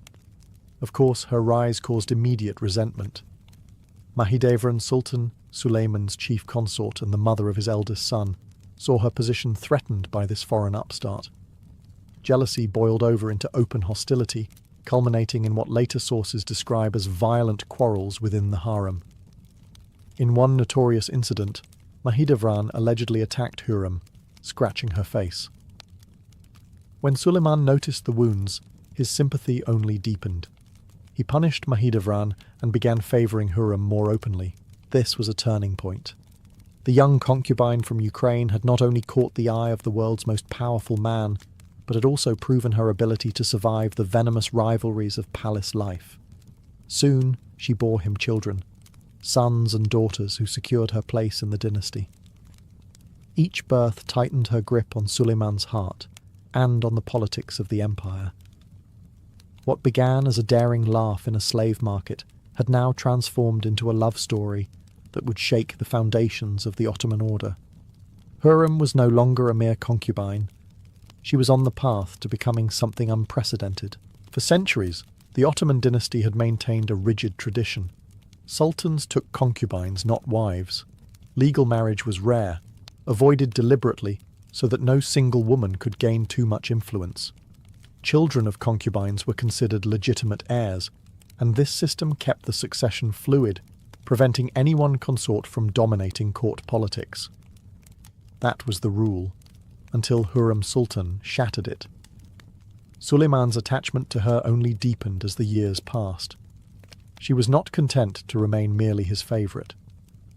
Of course, her rise caused immediate resentment. Mahidevran Sultan, Suleiman's chief consort and the mother of his eldest son, saw her position threatened by this foreign upstart. Jealousy boiled over into open hostility, culminating in what later sources describe as violent quarrels within the harem. In one notorious incident, Mahidevran allegedly attacked Hurrem, scratching her face. When Suleiman noticed the wounds, his sympathy only deepened. He punished Mahidevran and began favouring Hurrem more openly. This was a turning point. The young concubine from Ukraine had not only caught the eye of the world's most powerful man, but had also proven her ability to survive the venomous rivalries of palace life. Soon she bore him children, sons and daughters who secured her place in the dynasty. Each birth tightened her grip on Suleiman's heart and on the politics of the empire. What began as a daring laugh in a slave market had now transformed into a love story that would shake the foundations of the Ottoman order. Hurrem was no longer a mere concubine. She was on the path to becoming something unprecedented. For centuries, the Ottoman dynasty had maintained a rigid tradition. Sultans took concubines, not wives. Legal marriage was rare, avoided deliberately so that no single woman could gain too much influence. Children of concubines were considered legitimate heirs, and this system kept the succession fluid, preventing any one consort from dominating court politics. That was the rule, until Hurrem Sultan shattered it. Suleiman's attachment to her only deepened as the years passed. She was not content to remain merely his favourite.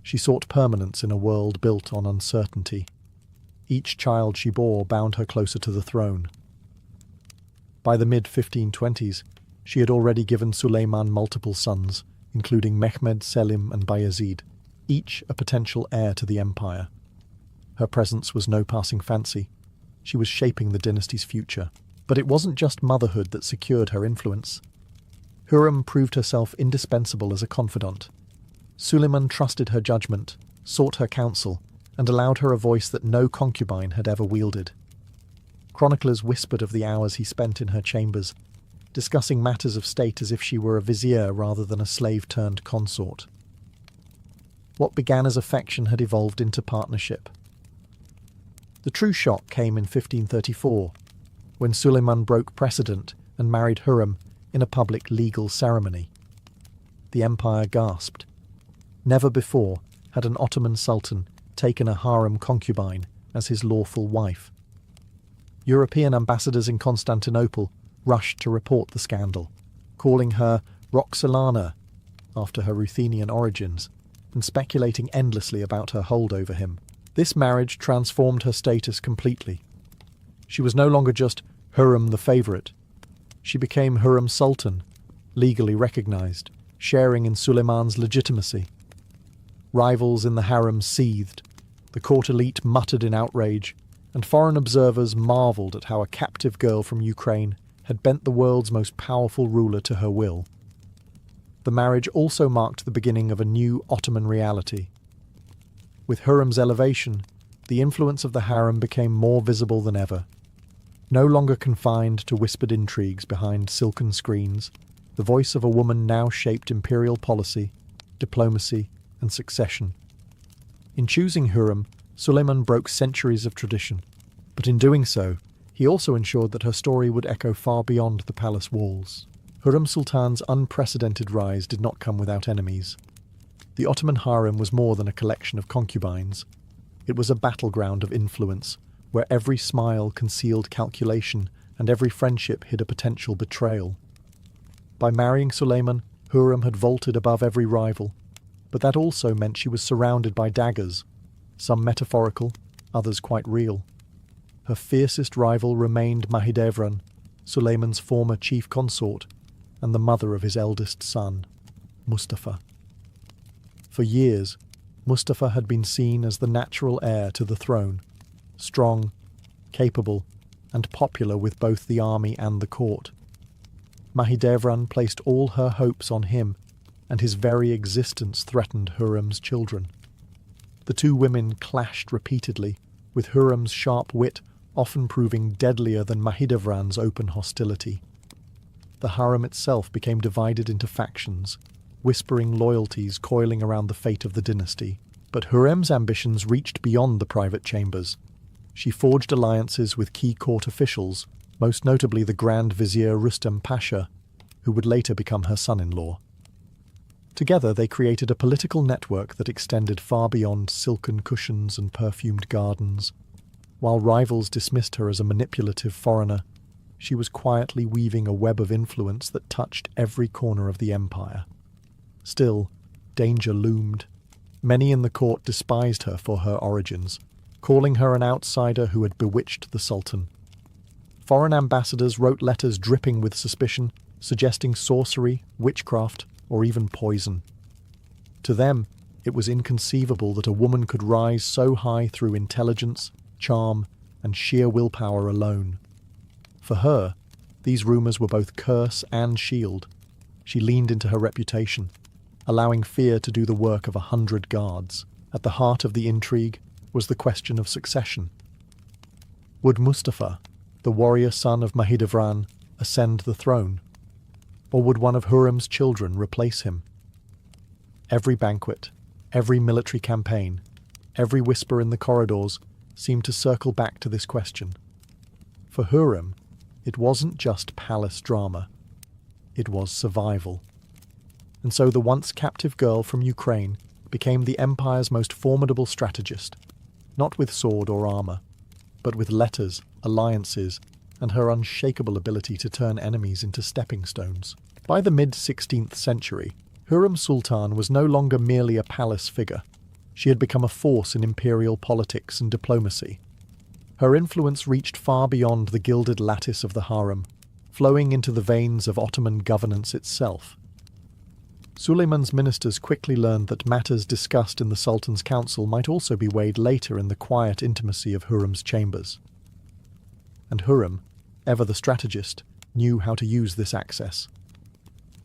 She sought permanence in a world built on uncertainty. Each child she bore bound her closer to the throne. By the mid-1520s, she had already given Suleiman multiple sons, including Mehmed, Selim and Bayezid, each a potential heir to the empire. Her presence was no passing fancy. She was shaping the dynasty's future. But it wasn't just motherhood that secured her influence. Hurrem proved herself indispensable as a confidant. Suleiman trusted her judgment, sought her counsel, and allowed her a voice that no concubine had ever wielded. Chroniclers whispered of the hours he spent in her chambers, discussing matters of state as if she were a vizier rather than a slave-turned-consort. What began as affection had evolved into partnership. The true shock came in 1534, when Suleiman broke precedent and married Hurrem in a public legal ceremony. The empire gasped. Never before had an Ottoman sultan taken a harem concubine as his lawful wife. European ambassadors in Constantinople rushed to report the scandal, calling her Roxolana, after her Ruthenian origins, and speculating endlessly about her hold over him. This marriage transformed her status completely. She was no longer just Hurrem the favourite. She became Hurrem Sultan, legally recognised, sharing in Suleiman's legitimacy. Rivals in the harem seethed, the court elite muttered in outrage, and foreign observers marvelled at how a captive girl from Ukraine had bent the world's most powerful ruler to her will. The marriage also marked the beginning of a new Ottoman reality. With Hurrem's elevation, the influence of the harem became more visible than ever. No longer confined to whispered intrigues behind silken screens, the voice of a woman now shaped imperial policy, diplomacy, and succession. In choosing Hurrem, Suleiman broke centuries of tradition, but in doing so, he also ensured that her story would echo far beyond the palace walls. Hurrem Sultan's unprecedented rise did not come without enemies. The Ottoman harem was more than a collection of concubines. It was a battleground of influence, where every smile concealed calculation and every friendship hid a potential betrayal. By marrying Suleiman, Hurrem had vaulted above every rival, but that also meant she was surrounded by daggers, some metaphorical, others quite real. Her fiercest rival remained Mahidevran, Suleiman's former chief consort, and the mother of his eldest son, Mustafa. For years, Mustafa had been seen as the natural heir to the throne, strong, capable, and popular with both the army and the court. Mahidevran placed all her hopes on him, and his very existence threatened Hurrem's children. The two women clashed repeatedly, with Hurrem's sharp wit often proving deadlier than Mahidevran's open hostility. The harem itself became divided into factions, whispering loyalties coiling around the fate of the dynasty. But Hurrem's ambitions reached beyond the private chambers. She forged alliances with key court officials, most notably the Grand Vizier Rustem Pasha, who would later become her son-in-law. Together they created a political network that extended far beyond silken cushions and perfumed gardens. While rivals dismissed her as a manipulative foreigner, she was quietly weaving a web of influence that touched every corner of the empire. Still, danger loomed. Many in the court despised her for her origins, calling her an outsider who had bewitched the Sultan. Foreign ambassadors wrote letters dripping with suspicion, suggesting sorcery, witchcraft, or even poison. To them, it was inconceivable that a woman could rise so high through intelligence, charm, and sheer willpower alone. For her, these rumours were both curse and shield. She leaned into her reputation, allowing fear to do the work of 100 guards. At the heart of the intrigue was the question of succession. Would Mustafa, the warrior son of Mahidevran, ascend the throne? Or would one of Hurrem's children replace him? Every banquet, every military campaign, every whisper in the corridors seemed to circle back to this question. For Hurrem, it wasn't just palace drama. It was survival. And so the once captive girl from Ukraine became the empire's most formidable strategist, not with sword or armour, but with letters, alliances, and her unshakable ability to turn enemies into stepping stones. By the mid-16th century, Hurrem Sultan was no longer merely a palace figure. She had become a force in imperial politics and diplomacy. Her influence reached far beyond the gilded lattice of the harem, flowing into the veins of Ottoman governance itself. Suleiman's ministers quickly learned that matters discussed in the Sultan's council might also be weighed later in the quiet intimacy of Hurrem's chambers. And Hurrem, ever the strategist, knew how to use this access.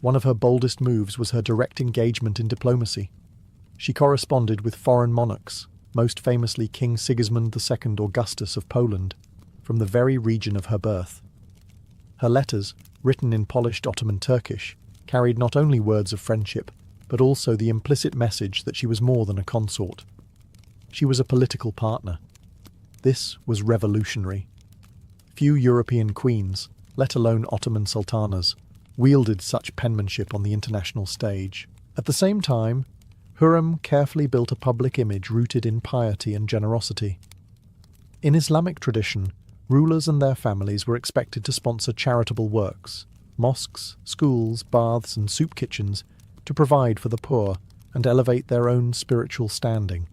One of her boldest moves was her direct engagement in diplomacy. She corresponded with foreign monarchs, most famously King Sigismund II Augustus of Poland, from the very region of her birth. Her letters, written in polished Ottoman Turkish, carried not only words of friendship, but also the implicit message that she was more than a consort. She was a political partner. This was revolutionary. Few European queens, let alone Ottoman sultanas, wielded such penmanship on the international stage. At the same time, Hurrem carefully built a public image rooted in piety and generosity. In Islamic tradition, rulers and their families were expected to sponsor charitable works, mosques, schools, baths, and soup kitchens to provide for the poor and elevate their own spiritual standing.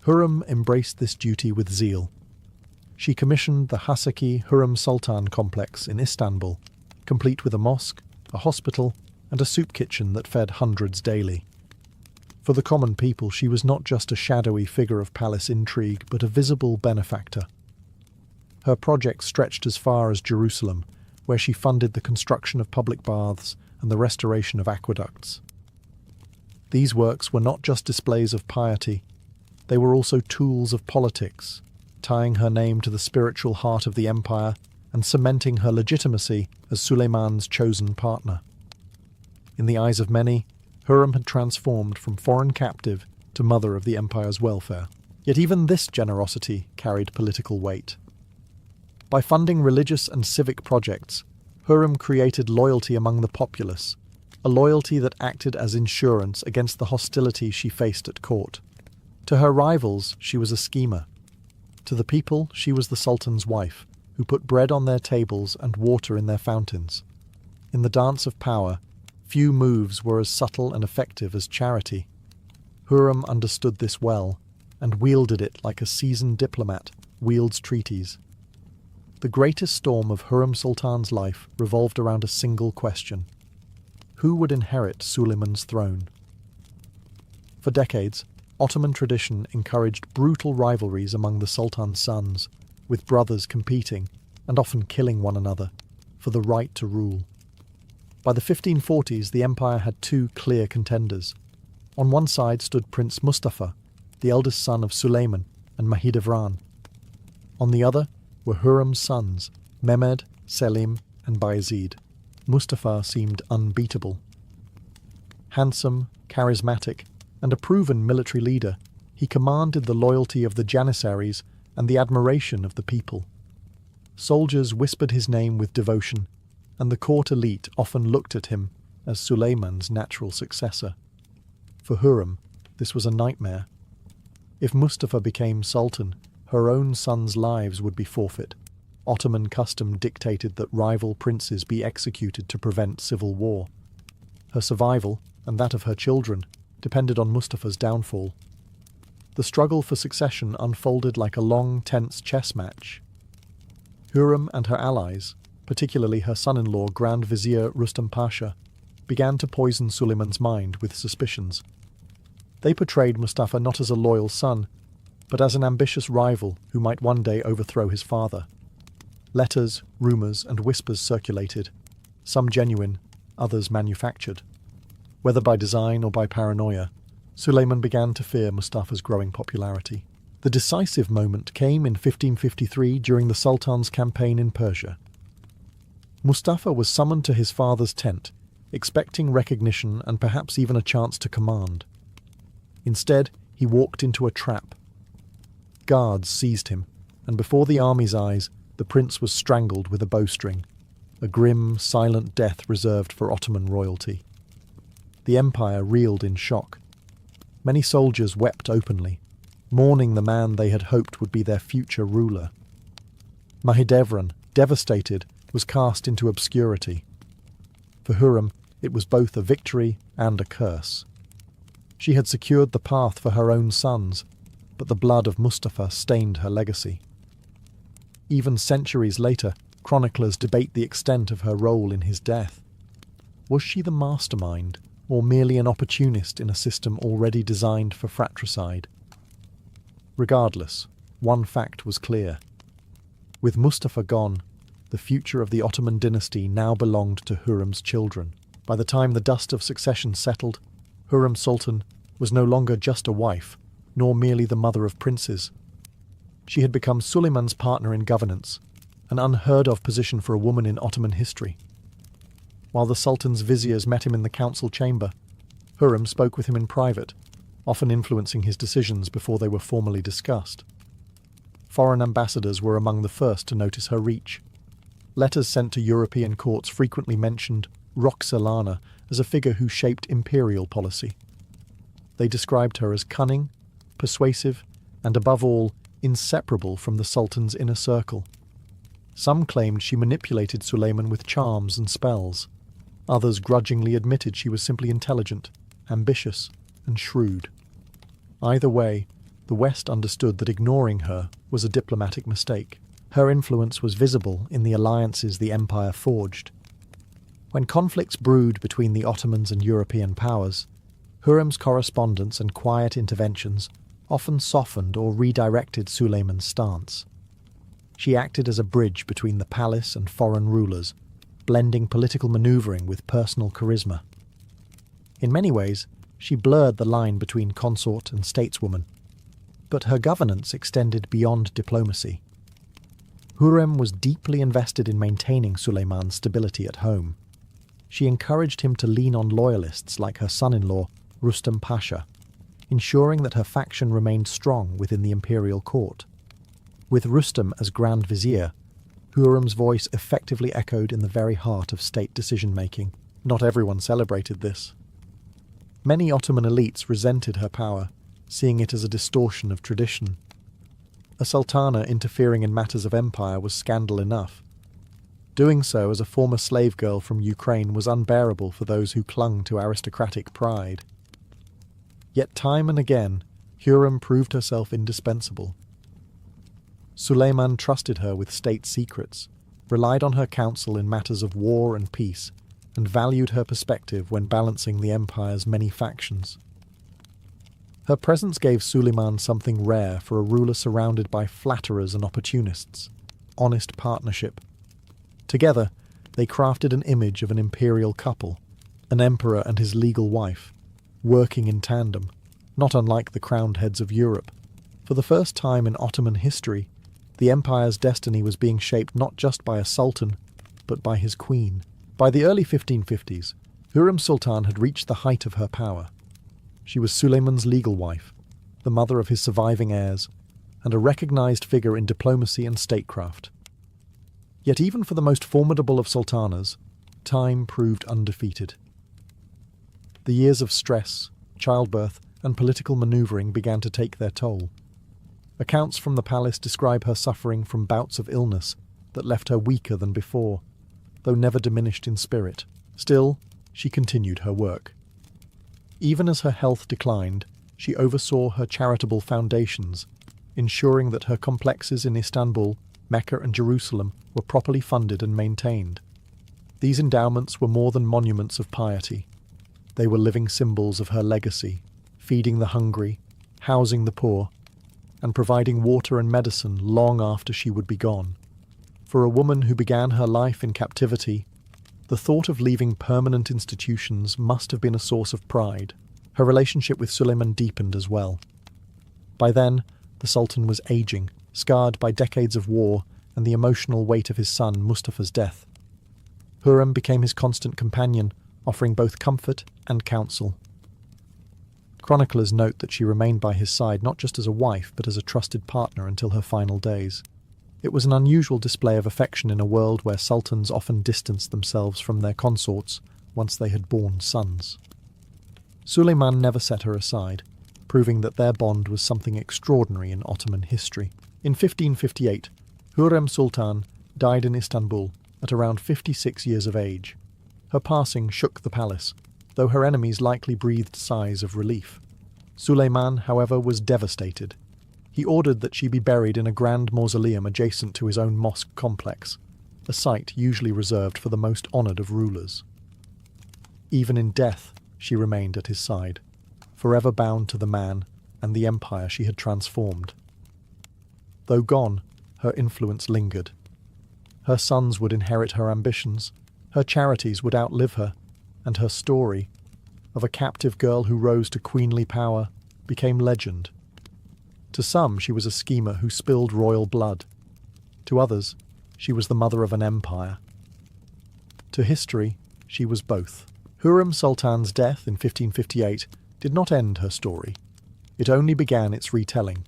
Hurrem embraced this duty with zeal. She commissioned the Hasaki Hurrem Sultan complex in Istanbul, complete with a mosque, a hospital, and a soup kitchen that fed hundreds daily. For the common people, she was not just a shadowy figure of palace intrigue, but a visible benefactor. Her projects stretched as far as Jerusalem, where she funded the construction of public baths and the restoration of aqueducts. These works were not just displays of piety, they were also tools of politics, tying her name to the spiritual heart of the empire and cementing her legitimacy as Suleiman's chosen partner. In the eyes of many, Hurrem had transformed from foreign captive to mother of the empire's welfare. Yet even this generosity carried political weight. By funding religious and civic projects, Hurrem created loyalty among the populace, a loyalty that acted as insurance against the hostility she faced at court. To her rivals, she was a schemer. To the people, she was the Sultan's wife, who put bread on their tables and water in their fountains. In the dance of power, few moves were as subtle and effective as charity. Hurrem understood this well, and wielded it like a seasoned diplomat wields treaties. The greatest storm of Hurrem Sultan's life revolved around a single question: who would inherit Suleiman's throne? For decades, Ottoman tradition encouraged brutal rivalries among the Sultan's sons, with brothers competing and often killing one another for the right to rule. By the 1540s, the empire had two clear contenders. On one side stood Prince Mustafa, the eldest son of Suleiman and Mahidevran. On the other were Hurrem's sons, Mehmed, Selim, and Bayezid. Mustafa seemed unbeatable. Handsome, charismatic, and a proven military leader, he commanded the loyalty of the Janissaries and the admiration of the people. Soldiers whispered his name with devotion, and the court elite often looked at him as Suleiman's natural successor. For Hurrem, this was a nightmare. If Mustafa became sultan, her own sons' lives would be forfeit. Ottoman custom dictated that rival princes be executed to prevent civil war. Her survival, and that of her children, depended on Mustafa's downfall. The struggle for succession unfolded like a long, tense chess match. Hurrem and her allies, particularly her son-in-law Grand Vizier Rustam Pasha, began to poison Suleiman's mind with suspicions. They portrayed Mustafa not as a loyal son, but as an ambitious rival who might one day overthrow his father. Letters, rumours, and whispers circulated, some genuine, others manufactured. Whether by design or by paranoia, Suleiman began to fear Mustafa's growing popularity. The decisive moment came in 1553 during the Sultan's campaign in Persia. Mustafa was summoned to his father's tent, expecting recognition and perhaps even a chance to command. Instead, he walked into a trap. Guards seized him, and before the army's eyes, the prince was strangled with a bowstring, a grim, silent death reserved for Ottoman royalty. The empire reeled in shock. Many soldiers wept openly, mourning the man they had hoped would be their future ruler. Mahidevran, devastated, was cast into obscurity. For Hurrem, it was both a victory and a curse. She had secured the path for her own sons, but the blood of Mustafa stained her legacy. Even centuries later, chroniclers debate the extent of her role in his death. Was she the mastermind, or merely an opportunist in a system already designed for fratricide? Regardless, one fact was clear. With Mustafa gone, the future of the Ottoman dynasty now belonged to Hurrem's children. By the time the dust of succession settled, Hurrem Sultan was no longer just a wife, nor merely the mother of princes. She had become Suleiman's partner in governance, an unheard-of position for a woman in Ottoman history. While the Sultan's viziers met him in the council chamber, Hurrem spoke with him in private, often influencing his decisions before they were formally discussed. Foreign ambassadors were among the first to notice her reach. Letters sent to European courts frequently mentioned Roxelana as a figure who shaped imperial policy. They described her as cunning, persuasive, and above all, inseparable from the Sultan's inner circle. Some claimed she manipulated Suleiman with charms and spells. Others grudgingly admitted she was simply intelligent, ambitious, and shrewd. Either way, the West understood that ignoring her was a diplomatic mistake. Her influence was visible in the alliances the empire forged. When conflicts brewed between the Ottomans and European powers, Hurrem's correspondence and quiet interventions often softened or redirected Suleiman's stance. She acted as a bridge between the palace and foreign rulers, blending political maneuvering with personal charisma. In many ways, she blurred the line between consort and stateswoman, but her governance extended beyond diplomacy. Hurrem was deeply invested in maintaining Suleiman's stability at home. She encouraged him to lean on loyalists like her son-in-law, Rustam Pasha, ensuring that her faction remained strong within the imperial court. With Rustam as Grand Vizier, Hurrem's voice effectively echoed in the very heart of state decision-making. Not everyone celebrated this. Many Ottoman elites resented her power, seeing it as a distortion of tradition. A sultana interfering in matters of empire was scandal enough. Doing so as a former slave girl from Ukraine was unbearable for those who clung to aristocratic pride. Yet time and again, Hurrem proved herself indispensable. Suleiman trusted her with state secrets, relied on her counsel in matters of war and peace, and valued her perspective when balancing the empire's many factions. Her presence gave Suleiman something rare for a ruler surrounded by flatterers and opportunists: honest partnership. Together, they crafted an image of an imperial couple, an emperor and his legal wife, working in tandem, not unlike the crowned heads of Europe. For the first time in Ottoman history, the empire's destiny was being shaped not just by a sultan, but by his queen. By the early 1550s, Hürrem Sultan had reached the height of her power. She was Suleiman's legal wife, the mother of his surviving heirs, and a recognized figure in diplomacy and statecraft. Yet even for the most formidable of sultanas, time proved undefeated. The years of stress, childbirth, and political maneuvering began to take their toll. Accounts from the palace describe her suffering from bouts of illness that left her weaker than before, though never diminished in spirit. Still, she continued her work. Even as her health declined, she oversaw her charitable foundations, ensuring that her complexes in Istanbul, Mecca, and Jerusalem were properly funded and maintained. These endowments were more than monuments of piety. They were living symbols of her legacy, feeding the hungry, housing the poor, and providing water and medicine long after she would be gone. For a woman who began her life in captivity, the thought of leaving permanent institutions must have been a source of pride. Her relationship with Suleiman deepened as well. By then, the Sultan was aging, scarred by decades of war and the emotional weight of his son Mustafa's death. Hürrem became his constant companion, offering both comfort and counsel. Chroniclers note that she remained by his side not just as a wife, but as a trusted partner until her final days. It was an unusual display of affection in a world where sultans often distanced themselves from their consorts once they had borne sons. Suleiman never set her aside, proving that their bond was something extraordinary in Ottoman history. In 1558, Hürrem Sultan died in Istanbul at around 56 years of age. Her passing shook the palace, though her enemies likely breathed sighs of relief. Suleiman, however, was devastated. He ordered that she be buried in a grand mausoleum adjacent to his own mosque complex, a site usually reserved for the most honoured of rulers. Even in death, she remained at his side, forever bound to the man and the empire she had transformed. Though gone, her influence lingered. Her sons would inherit her ambitions, her charities would outlive her, and her story, of a captive girl who rose to queenly power, became legend. To some, she was a schemer who spilled royal blood. To others, she was the mother of an empire. To history, she was both. Hürrem Sultan's death in 1558 did not end her story. It only began its retelling.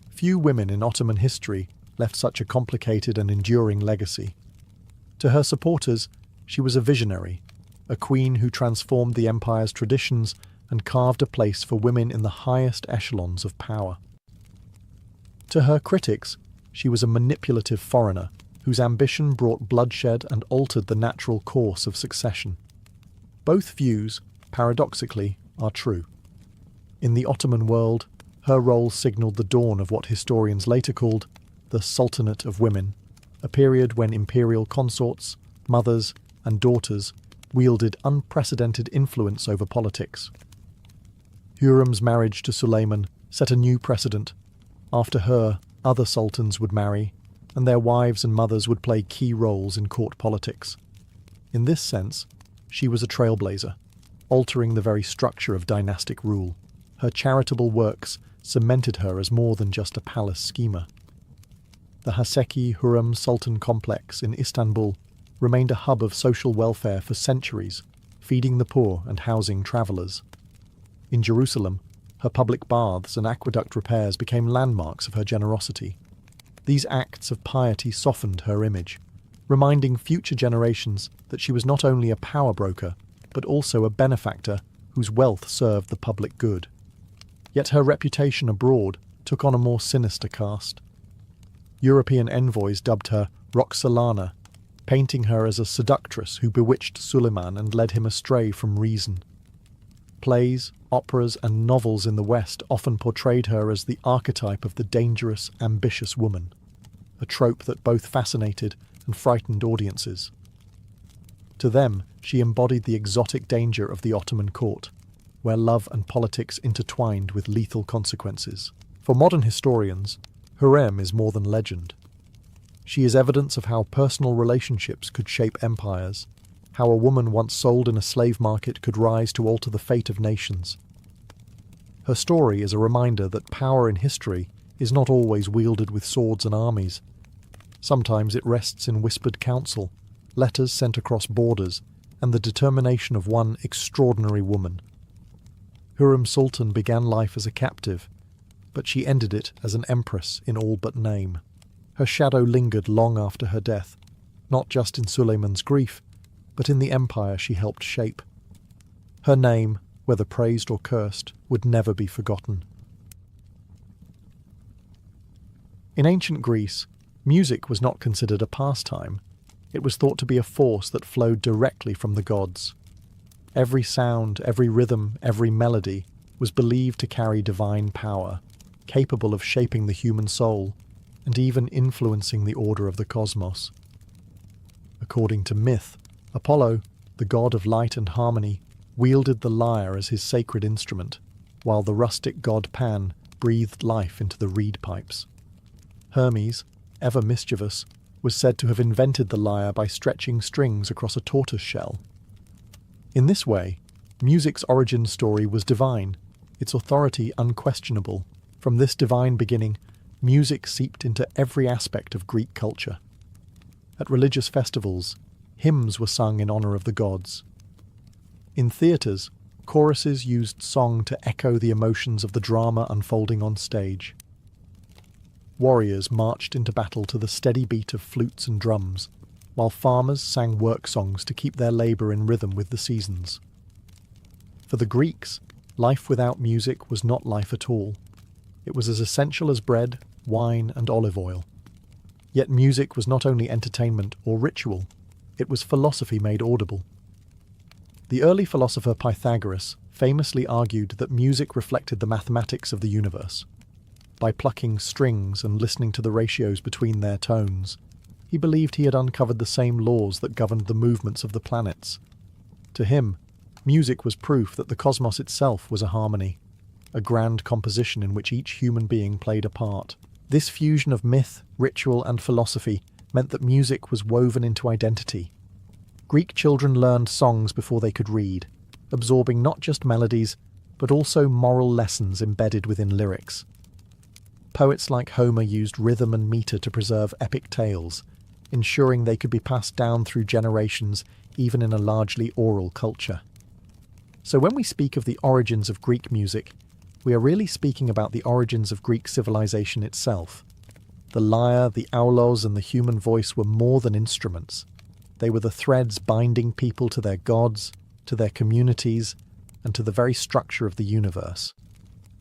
Few women in Ottoman history left such a complicated and enduring legacy. To her supporters, she was a visionary, a queen who transformed the empire's traditions and carved a place for women in the highest echelons of power. To her critics, she was a manipulative foreigner whose ambition brought bloodshed and altered the natural course of succession. Both views, paradoxically, are true. In the Ottoman world, her role signalled the dawn of what historians later called the Sultanate of Women, a period when imperial consorts, mothers, and daughters wielded unprecedented influence over politics. Hürrem's marriage to Suleiman set a new precedent. After her, other sultans would marry, and their wives and mothers would play key roles in court politics. In this sense, she was a trailblazer, altering the very structure of dynastic rule. Her charitable works cemented her as more than just a palace schemer. The Haseki Hürrem Sultan complex in Istanbul remained a hub of social welfare for centuries, feeding the poor and housing travellers. In Jerusalem, her public baths and aqueduct repairs became landmarks of her generosity. These acts of piety softened her image, reminding future generations that she was not only a power broker, but also a benefactor whose wealth served the public good. Yet her reputation abroad took on a more sinister cast. European envoys dubbed her Roxolana, painting her as a seductress who bewitched Suleiman and led him astray from reason. Plays, operas, and novels in the West often portrayed her as the archetype of the dangerous, ambitious woman, a trope that both fascinated and frightened audiences. To them, she embodied the exotic danger of the Ottoman court, where love and politics intertwined with lethal consequences. For modern historians, harem is more than legend. She is evidence of how personal relationships could shape empires, how a woman once sold in a slave market could rise to alter the fate of nations. Her story is a reminder that power in history is not always wielded with swords and armies. Sometimes it rests in whispered counsel, letters sent across borders, and the determination of one extraordinary woman. Hürrem Sultan began life as a captive, but she ended it as an empress in all but name. Her shadow lingered long after her death, not just in Suleiman's grief, but in the empire she helped shape. Her name, whether praised or cursed, would never be forgotten. In ancient Greece, music was not considered a pastime. It was thought to be a force that flowed directly from the gods. Every sound, every rhythm, every melody was believed to carry divine power, capable of shaping the human soul and even influencing the order of the cosmos. According to myth, Apollo, the god of light and harmony, wielded the lyre as his sacred instrument, while the rustic god Pan breathed life into the reed pipes. Hermes, ever mischievous, was said to have invented the lyre by stretching strings across a tortoise shell. In this way, music's origin story was divine, its authority unquestionable. From this divine beginning, music seeped into every aspect of Greek culture. At religious festivals, hymns were sung in honor of the gods. In theatres, choruses used song to echo the emotions of the drama unfolding on stage. Warriors marched into battle to the steady beat of flutes and drums, while farmers sang work songs to keep their labour in rhythm with the seasons. For the Greeks, life without music was not life at all. It was as essential as bread, wine, and olive oil. Yet music was not only entertainment or ritual, it was philosophy made audible. The early philosopher Pythagoras famously argued that music reflected the mathematics of the universe. By plucking strings and listening to the ratios between their tones, he believed he had uncovered the same laws that governed the movements of the planets. To him, music was proof that the cosmos itself was a harmony, a grand composition in which each human being played a part. This fusion of myth, ritual, and philosophy meant that music was woven into identity. Greek children learned songs before they could read, absorbing not just melodies, but also moral lessons embedded within lyrics. Poets like Homer used rhythm and meter to preserve epic tales, ensuring they could be passed down through generations even in a largely oral culture. So when we speak of the origins of Greek music, we are really speaking about the origins of Greek civilization itself. The lyre, the aulos, and the human voice were more than instruments. They were the threads binding people to their gods, to their communities, and to the very structure of the universe.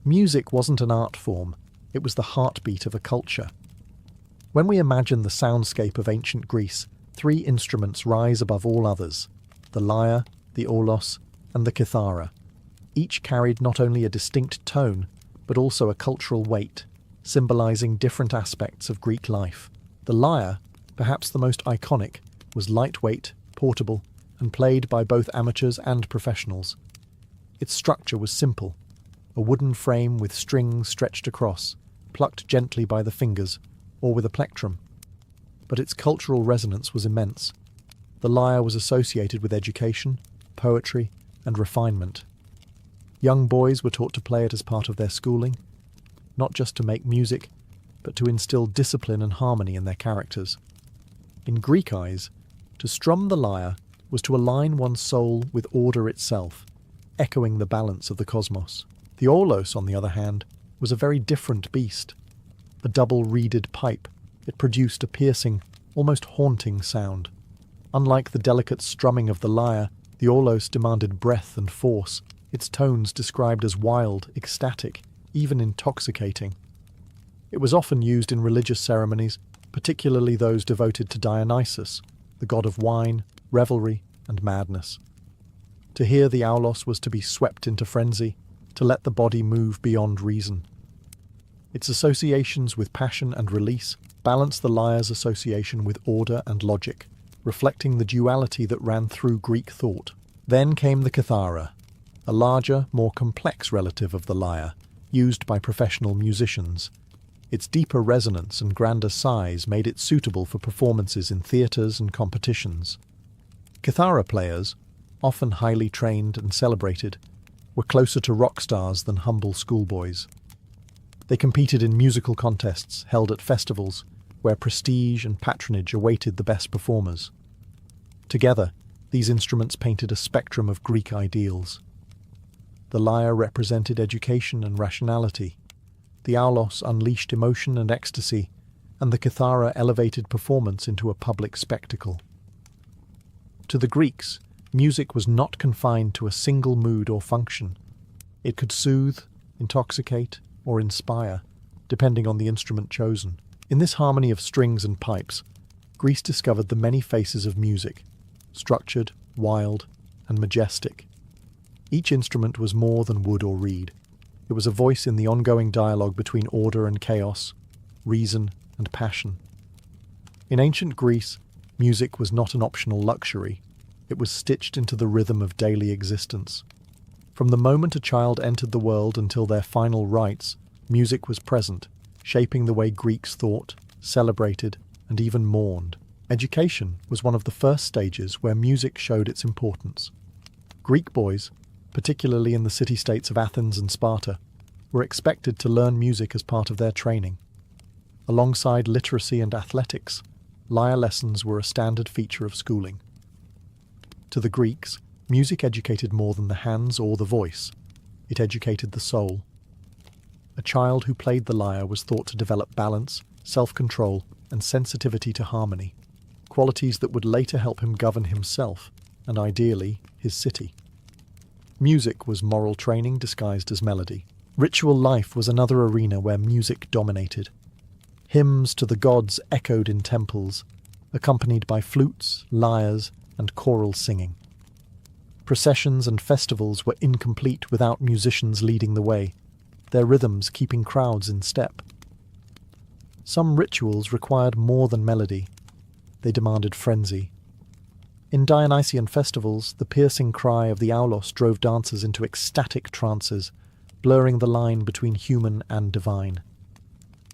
Music wasn't an art form, it was the heartbeat of a culture. When we imagine the soundscape of ancient Greece, three instruments rise above all others: the lyre, the aulos, and the kithara. Each carried not only a distinct tone, but also a cultural weight, symbolizing different aspects of Greek life. The lyre, perhaps the most iconic, was lightweight, portable, and played by both amateurs and professionals. Its structure was simple: a wooden frame with strings stretched across, plucked gently by the fingers, or with a plectrum. But its cultural resonance was immense. The lyre was associated with education, poetry, and refinement. Young boys were taught to play it as part of their schooling, not just to make music, but to instill discipline and harmony in their characters. In Greek eyes, to strum the lyre was to align one's soul with order itself, echoing the balance of the cosmos. The aulos, on the other hand, was a very different beast. A double-reeded pipe, it produced a piercing, almost haunting sound. Unlike the delicate strumming of the lyre, the aulos demanded breath and force, its tones described as wild, ecstatic, even intoxicating. It was often used in religious ceremonies, particularly those devoted to Dionysus, the god of wine, revelry, and madness. To hear the aulos was to be swept into frenzy, to let the body move beyond reason. Its associations with passion and release balanced the lyre's association with order and logic, reflecting the duality that ran through Greek thought. Then came the kithara, a larger, more complex relative of the lyre, used by professional musicians. Its deeper resonance and grander size made it suitable for performances in theatres and competitions. Kithara players, often highly trained and celebrated, were closer to rock stars than humble schoolboys. They competed in musical contests held at festivals, where prestige and patronage awaited the best performers. Together, these instruments painted a spectrum of Greek ideals. The lyre represented education and rationality, the aulos unleashed emotion and ecstasy, and the kithara elevated performance into a public spectacle. To the Greeks, music was not confined to a single mood or function. It could soothe, intoxicate, or inspire, depending on the instrument chosen. In this harmony of strings and pipes, Greece discovered the many faces of music, structured, wild, and majestic. Each instrument was more than wood or reed. It was a voice in the ongoing dialogue between order and chaos, reason and passion. In ancient Greece, music was not an optional luxury. It was stitched into the rhythm of daily existence. From the moment a child entered the world until their final rites, music was present, shaping the way Greeks thought, celebrated, and even mourned. Education was one of the first stages where music showed its importance. Greek boys, particularly in the city-states of Athens and Sparta, were expected to learn music as part of their training. Alongside literacy and athletics, lyre lessons were a standard feature of schooling. To the Greeks, music educated more than the hands or the voice. It educated the soul. A child who played the lyre was thought to develop balance, self-control, and sensitivity to harmony, qualities that would later help him govern himself, and ideally, his city. Music was moral training disguised as melody. Ritual life was another arena where music dominated. Hymns to the gods echoed in temples, accompanied by flutes, lyres, and choral singing. Processions and festivals were incomplete without musicians leading the way, their rhythms keeping crowds in step. Some rituals required more than melody. They demanded frenzy. In Dionysian festivals, the piercing cry of the aulos drove dancers into ecstatic trances, blurring the line between human and divine.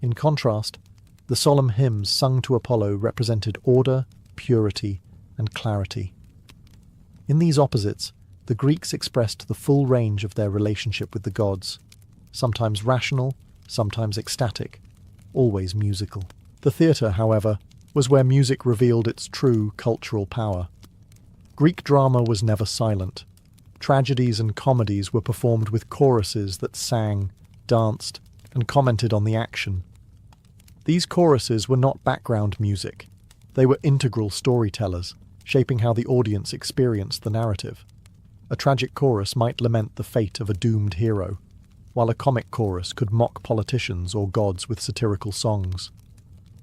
In contrast, the solemn hymns sung to Apollo represented order, purity, and clarity. In these opposites, the Greeks expressed the full range of their relationship with the gods, sometimes rational, sometimes ecstatic, always musical. The theatre, however, was where music revealed its true cultural power. Greek drama was never silent. Tragedies and comedies were performed with choruses that sang, danced, and commented on the action. These choruses were not background music. They were integral storytellers, shaping how the audience experienced the narrative. A tragic chorus might lament the fate of a doomed hero, while a comic chorus could mock politicians or gods with satirical songs.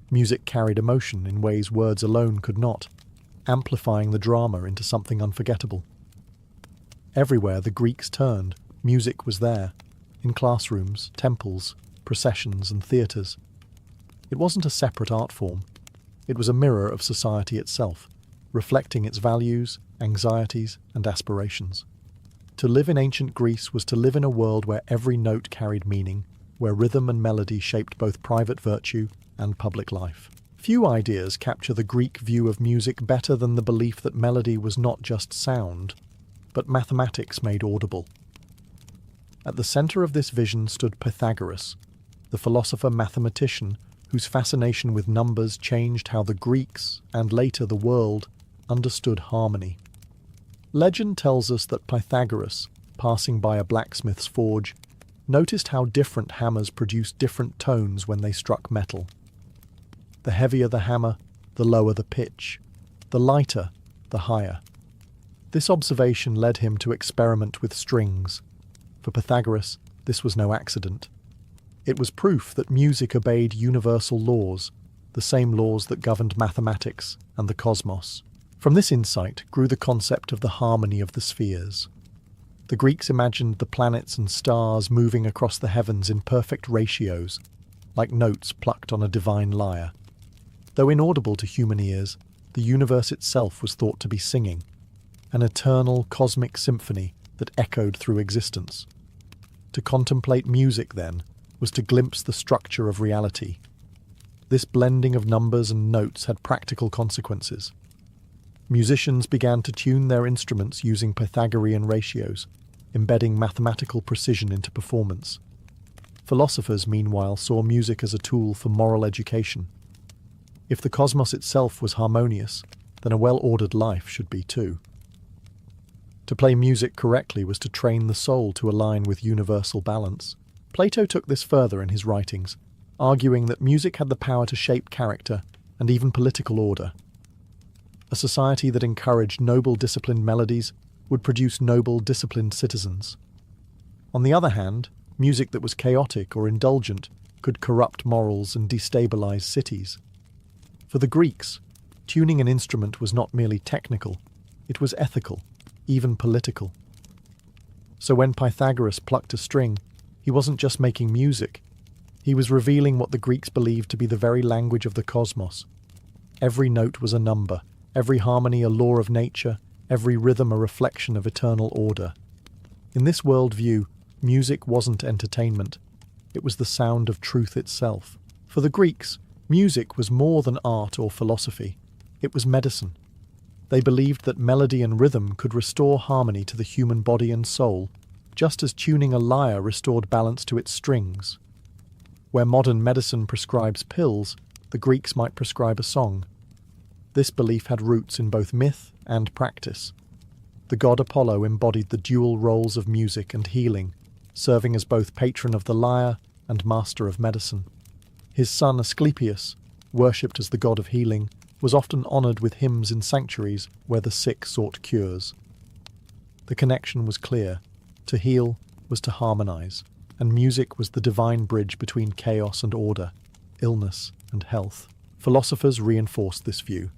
Music carried emotion in ways words alone could not, amplifying the drama into something unforgettable. Everywhere the Greeks turned, music was there, in classrooms, temples, processions, and theatres. It wasn't a separate art form. It was a mirror of society itself, reflecting its values, anxieties, and aspirations. To live in ancient Greece was to live in a world where every note carried meaning, where rhythm and melody shaped both private virtue and public life. Few ideas capture the Greek view of music better than the belief that melody was not just sound, but mathematics made audible. At the centre of this vision stood Pythagoras, the philosopher-mathematician whose fascination with numbers changed how the Greeks, and later the world, understood harmony. Legend tells us that Pythagoras, passing by a blacksmith's forge, noticed how different hammers produced different tones when they struck metal. The heavier the hammer, the lower the pitch. The lighter, the higher. This observation led him to experiment with strings. For Pythagoras, this was no accident. It was proof that music obeyed universal laws, the same laws that governed mathematics and the cosmos. From this insight grew the concept of the harmony of the spheres. The Greeks imagined the planets and stars moving across the heavens in perfect ratios, like notes plucked on a divine lyre. Though inaudible to human ears, the universe itself was thought to be singing, an eternal cosmic symphony that echoed through existence. To contemplate music, then, was to glimpse the structure of reality. This blending of numbers and notes had practical consequences. Musicians began to tune their instruments using Pythagorean ratios, embedding mathematical precision into performance. Philosophers, meanwhile, saw music as a tool for moral education. If the cosmos itself was harmonious, then a well-ordered life should be too. To play music correctly was to train the soul to align with universal balance. Plato took this further in his writings, arguing that music had the power to shape character and even political order. A society that encouraged noble, disciplined melodies would produce noble, disciplined citizens. On the other hand, music that was chaotic or indulgent could corrupt morals and destabilize cities. For the Greeks, tuning an instrument was not merely technical, it was ethical, even political. So when Pythagoras plucked a string, he wasn't just making music, he was revealing what the Greeks believed to be the very language of the cosmos. Every note was a number, every harmony a law of nature, every rhythm a reflection of eternal order. In this worldview, music wasn't entertainment, it was the sound of truth itself. For the Greeks, music was more than art or philosophy, it was medicine. They believed that melody and rhythm could restore harmony to the human body and soul, just as tuning a lyre restored balance to its strings. Where modern medicine prescribes pills, the Greeks might prescribe a song. This belief had roots in both myth and practice. The god Apollo embodied the dual roles of music and healing, serving as both patron of the lyre and master of medicine. His son Asclepius, worshipped as the god of healing, was often honoured with hymns in sanctuaries where the sick sought cures. The connection was clear. To heal was to harmonise, and music was the divine bridge between chaos and order, illness and health. Philosophers reinforced this view.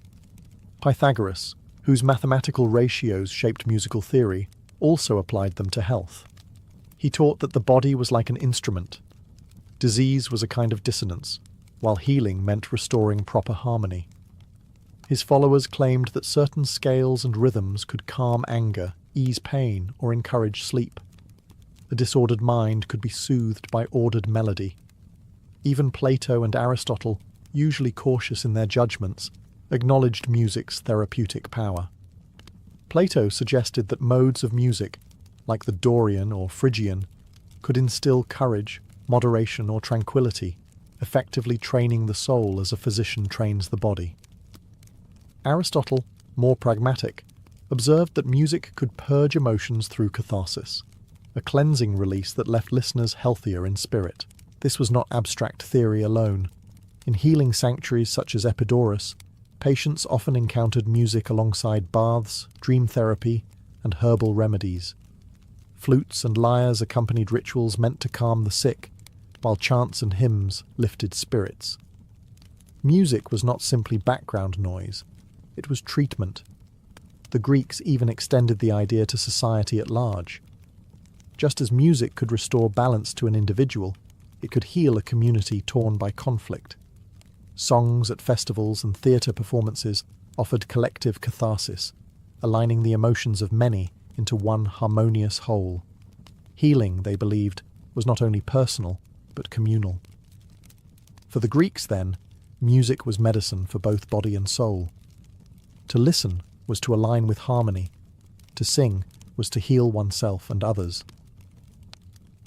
Pythagoras, whose mathematical ratios shaped musical theory, also applied them to health. He taught that the body was like an instrument. Disease was a kind of dissonance, while healing meant restoring proper harmony. His followers claimed that certain scales and rhythms could calm anger, ease pain, or encourage sleep. The disordered mind could be soothed by ordered melody. Even Plato and Aristotle, usually cautious in their judgments, acknowledged music's therapeutic power. Plato suggested that modes of music, like the Dorian or Phrygian, could instill courage, moderation, or tranquility, effectively training the soul as a physician trains the body. Aristotle, more pragmatic, observed that music could purge emotions through catharsis, a cleansing release that left listeners healthier in spirit. This was not abstract theory alone. In healing sanctuaries such as Epidaurus, patients often encountered music alongside baths, dream therapy, and herbal remedies. Flutes and lyres accompanied rituals meant to calm the sick, while chants and hymns lifted spirits. Music was not simply background noise, it was treatment. The Greeks even extended the idea to society at large. Just as music could restore balance to an individual, it could heal a community torn by conflict. Songs at festivals and theatre performances offered collective catharsis, aligning the emotions of many into one harmonious whole. Healing, they believed, was not only personal, but communal. For the Greeks, then, music was medicine for both body and soul. To listen was to align with harmony. To sing was to heal oneself and others.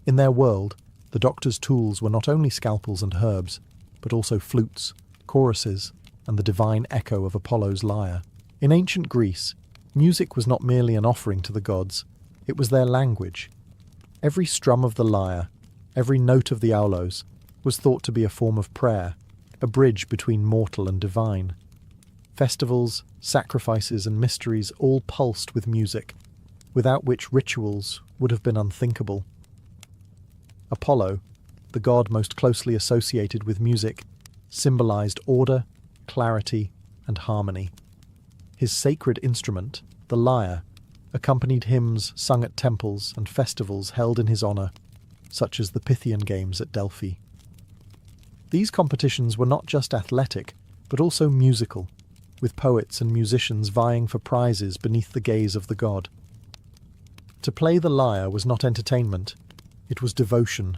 In their world, the doctor's tools were not only scalpels and herbs, but also flutes, choruses, and the divine echo of Apollo's lyre. In ancient Greece, music was not merely an offering to the gods, it was their language. Every strum of the lyre, every note of the aulos, was thought to be a form of prayer, a bridge between mortal and divine. Festivals, sacrifices, and mysteries all pulsed with music, without which rituals would have been unthinkable. Apollo, the god most closely associated with music, symbolized order, clarity, and harmony. His sacred instrument, the lyre, accompanied hymns sung at temples and festivals held in his honor, such as the Pythian Games at Delphi. These competitions were not just athletic, but also musical, with poets and musicians vying for prizes beneath the gaze of the god. To play the lyre was not entertainment, it was devotion,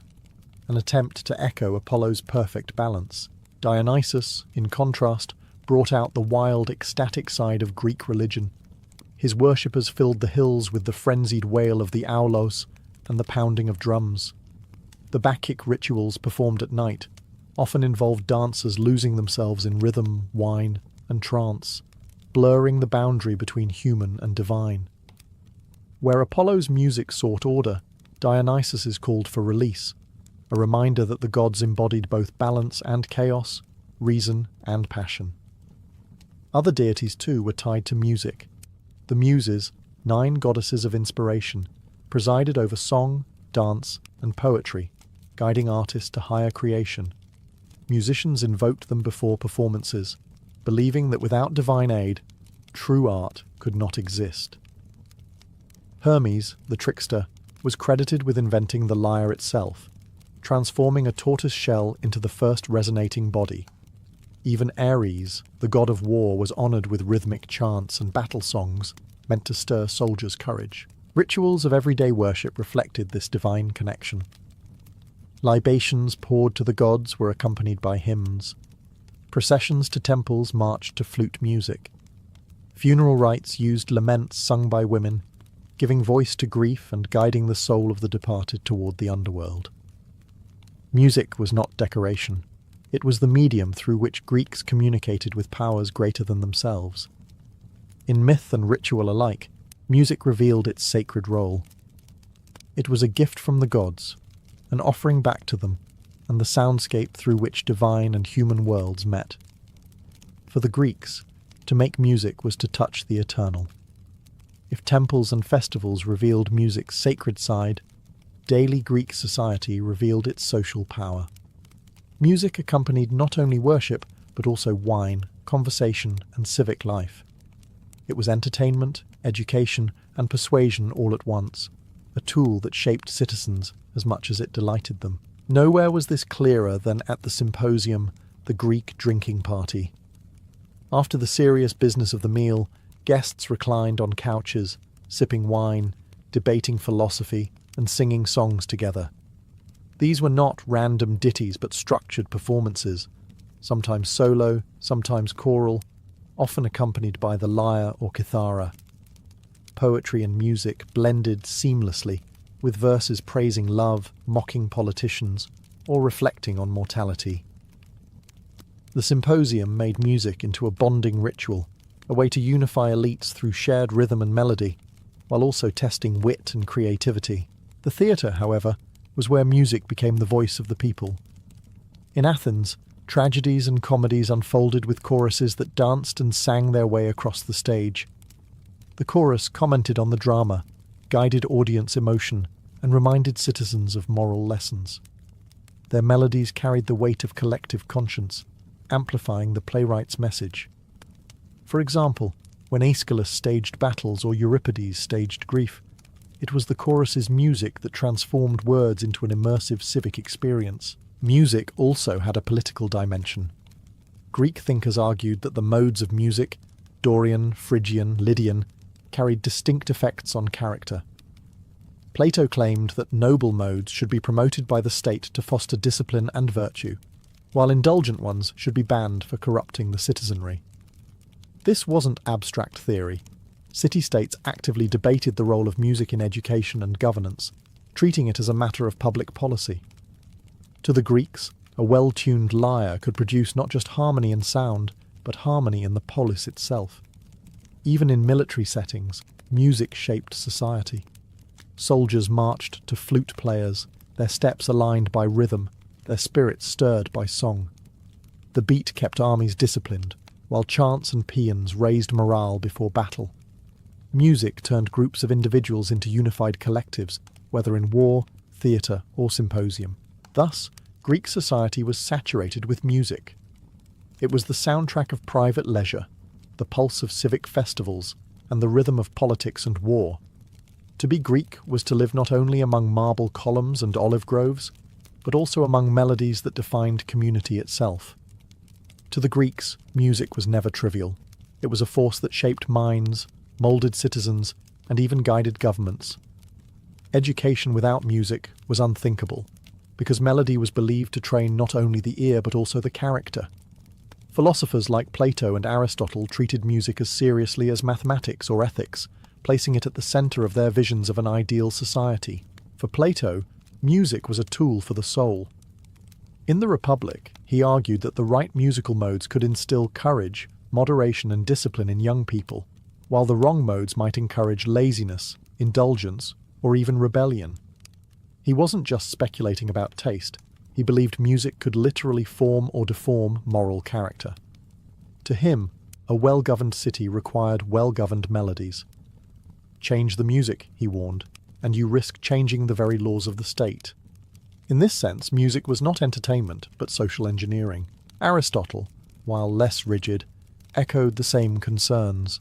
an attempt to echo Apollo's perfect balance. Dionysus, in contrast, brought out the wild, ecstatic side of Greek religion. His worshippers filled the hills with the frenzied wail of the aulos and the pounding of drums. The Bacchic rituals performed at night often involved dancers losing themselves in rhythm, wine, and trance, blurring the boundary between human and divine. Where Apollo's music sought order, Dionysus's called for release, a reminder that the gods embodied both balance and chaos, reason and passion. Other deities, too, were tied to music. The Muses, 9 goddesses of inspiration, presided over song, dance, and poetry, guiding artists to higher creation. Musicians invoked them before performances, believing that without divine aid, true art could not exist. Hermes, the trickster, was credited with inventing the lyre itself, transforming a tortoise shell into the first resonating body. Even Ares, the god of war, was honoured with rhythmic chants and battle songs meant to stir soldiers' courage. Rituals of everyday worship reflected this divine connection. Libations poured to the gods were accompanied by hymns. Processions to temples marched to flute music. Funeral rites used laments sung by women, giving voice to grief and guiding the soul of the departed toward the underworld. Music was not decoration. It was the medium through which Greeks communicated with powers greater than themselves. In myth and ritual alike, music revealed its sacred role. It was a gift from the gods, an offering back to them, and the soundscape through which divine and human worlds met. For the Greeks, to make music was to touch the eternal. If temples and festivals revealed music's sacred side, daily Greek society revealed its social power. Music accompanied not only worship, but also wine, conversation, and civic life. It was entertainment, education, and persuasion all at once, a tool that shaped citizens as much as it delighted them. Nowhere was this clearer than at the symposium, the Greek drinking party. After the serious business of the meal, guests reclined on couches, sipping wine, debating philosophy, and singing songs together. These were not random ditties but structured performances, sometimes solo, sometimes choral, often accompanied by the lyre or kithara. Poetry and music blended seamlessly, with verses praising love, mocking politicians, or reflecting on mortality. The symposium made music into a bonding ritual, a way to unify elites through shared rhythm and melody, while also testing wit and creativity. The theatre, however, was where music became the voice of the people. In Athens, tragedies and comedies unfolded with choruses that danced and sang their way across the stage. The chorus commented on the drama, guided audience emotion, and reminded citizens of moral lessons. Their melodies carried the weight of collective conscience, amplifying the playwright's message. For example, when Aeschylus staged battles or Euripides staged grief, it was the chorus's music that transformed words into an immersive civic experience. Music also had a political dimension. Greek thinkers argued that the modes of music, Dorian, Phrygian, Lydian, carried distinct effects on character. Plato claimed that noble modes should be promoted by the state to foster discipline and virtue, while indulgent ones should be banned for corrupting the citizenry. This wasn't abstract theory. City-states actively debated the role of music in education and governance, treating it as a matter of public policy. To the Greeks, a well-tuned lyre could produce not just harmony in sound, but harmony in the polis itself. Even in military settings, music shaped society. Soldiers marched to flute players, their steps aligned by rhythm, their spirits stirred by song. The beat kept armies disciplined, while chants and paeans raised morale before battle. Music turned groups of individuals into unified collectives, whether in war, theatre, or symposium. Thus, Greek society was saturated with music. It was the soundtrack of private leisure, the pulse of civic festivals, and the rhythm of politics and war. To be Greek was to live not only among marble columns and olive groves, but also among melodies that defined community itself. To the Greeks, music was never trivial. It was a force that shaped minds, moulded citizens, and even guided governments. Education without music was unthinkable, because melody was believed to train not only the ear but also the character. Philosophers like Plato and Aristotle treated music as seriously as mathematics or ethics, placing it at the center of their visions of an ideal society. For Plato, music was a tool for the soul. In the Republic, he argued that the right musical modes could instill courage, moderation, and discipline in young people, while the wrong modes might encourage laziness, indulgence, or even rebellion. He wasn't just speculating about taste. He believed music could literally form or deform moral character. To him, a well-governed city required well-governed melodies. Change the music, he warned, and you risk changing the very laws of the state. In this sense, music was not entertainment, but social engineering. Aristotle, while less rigid, echoed the same concerns.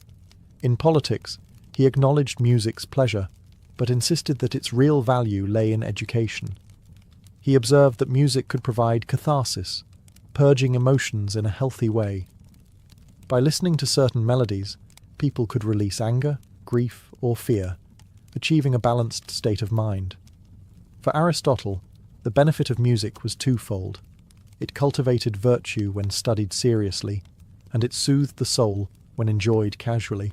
In politics, he acknowledged music's pleasure, but insisted that its real value lay in education. He observed that music could provide catharsis, purging emotions in a healthy way. By listening to certain melodies, people could release anger, grief, or fear, achieving a balanced state of mind. For Aristotle, the benefit of music was twofold. It cultivated virtue when studied seriously, and it soothed the soul when enjoyed casually.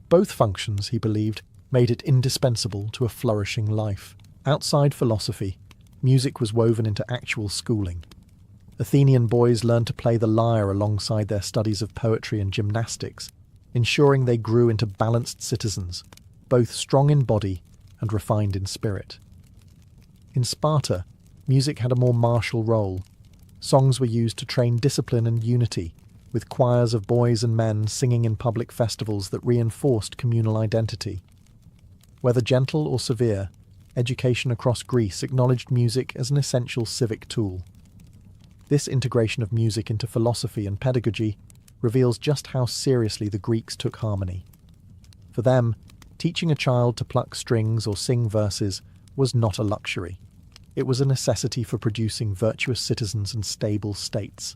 Both functions, he believed, made it indispensable to a flourishing life. Outside philosophy, music was woven into actual schooling. Athenian boys learned to play the lyre alongside their studies of poetry and gymnastics, ensuring they grew into balanced citizens, both strong in body and refined in spirit. In Sparta, music had a more martial role. Songs were used to train discipline and unity, with choirs of boys and men singing in public festivals that reinforced communal identity. Whether gentle or severe, education across Greece acknowledged music as an essential civic tool. This integration of music into philosophy and pedagogy reveals just how seriously the Greeks took harmony. For them, teaching a child to pluck strings or sing verses was not a luxury. It was a necessity for producing virtuous citizens and stable states.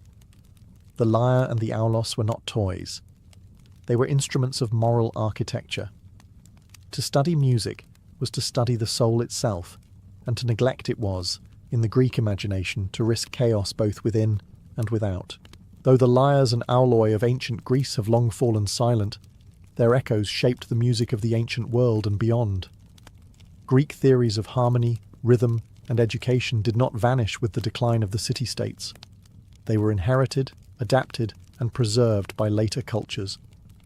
The lyre and the aulos were not toys. They were instruments of moral architecture. To study music was to study the soul itself, and to neglect it was, in the Greek imagination, to risk chaos both within and without. Though the lyres and auloi of ancient Greece have long fallen silent, their echoes shaped the music of the ancient world and beyond. Greek theories of harmony, rhythm, and education did not vanish with the decline of the city-states. They were inherited, adapted, and preserved by later cultures,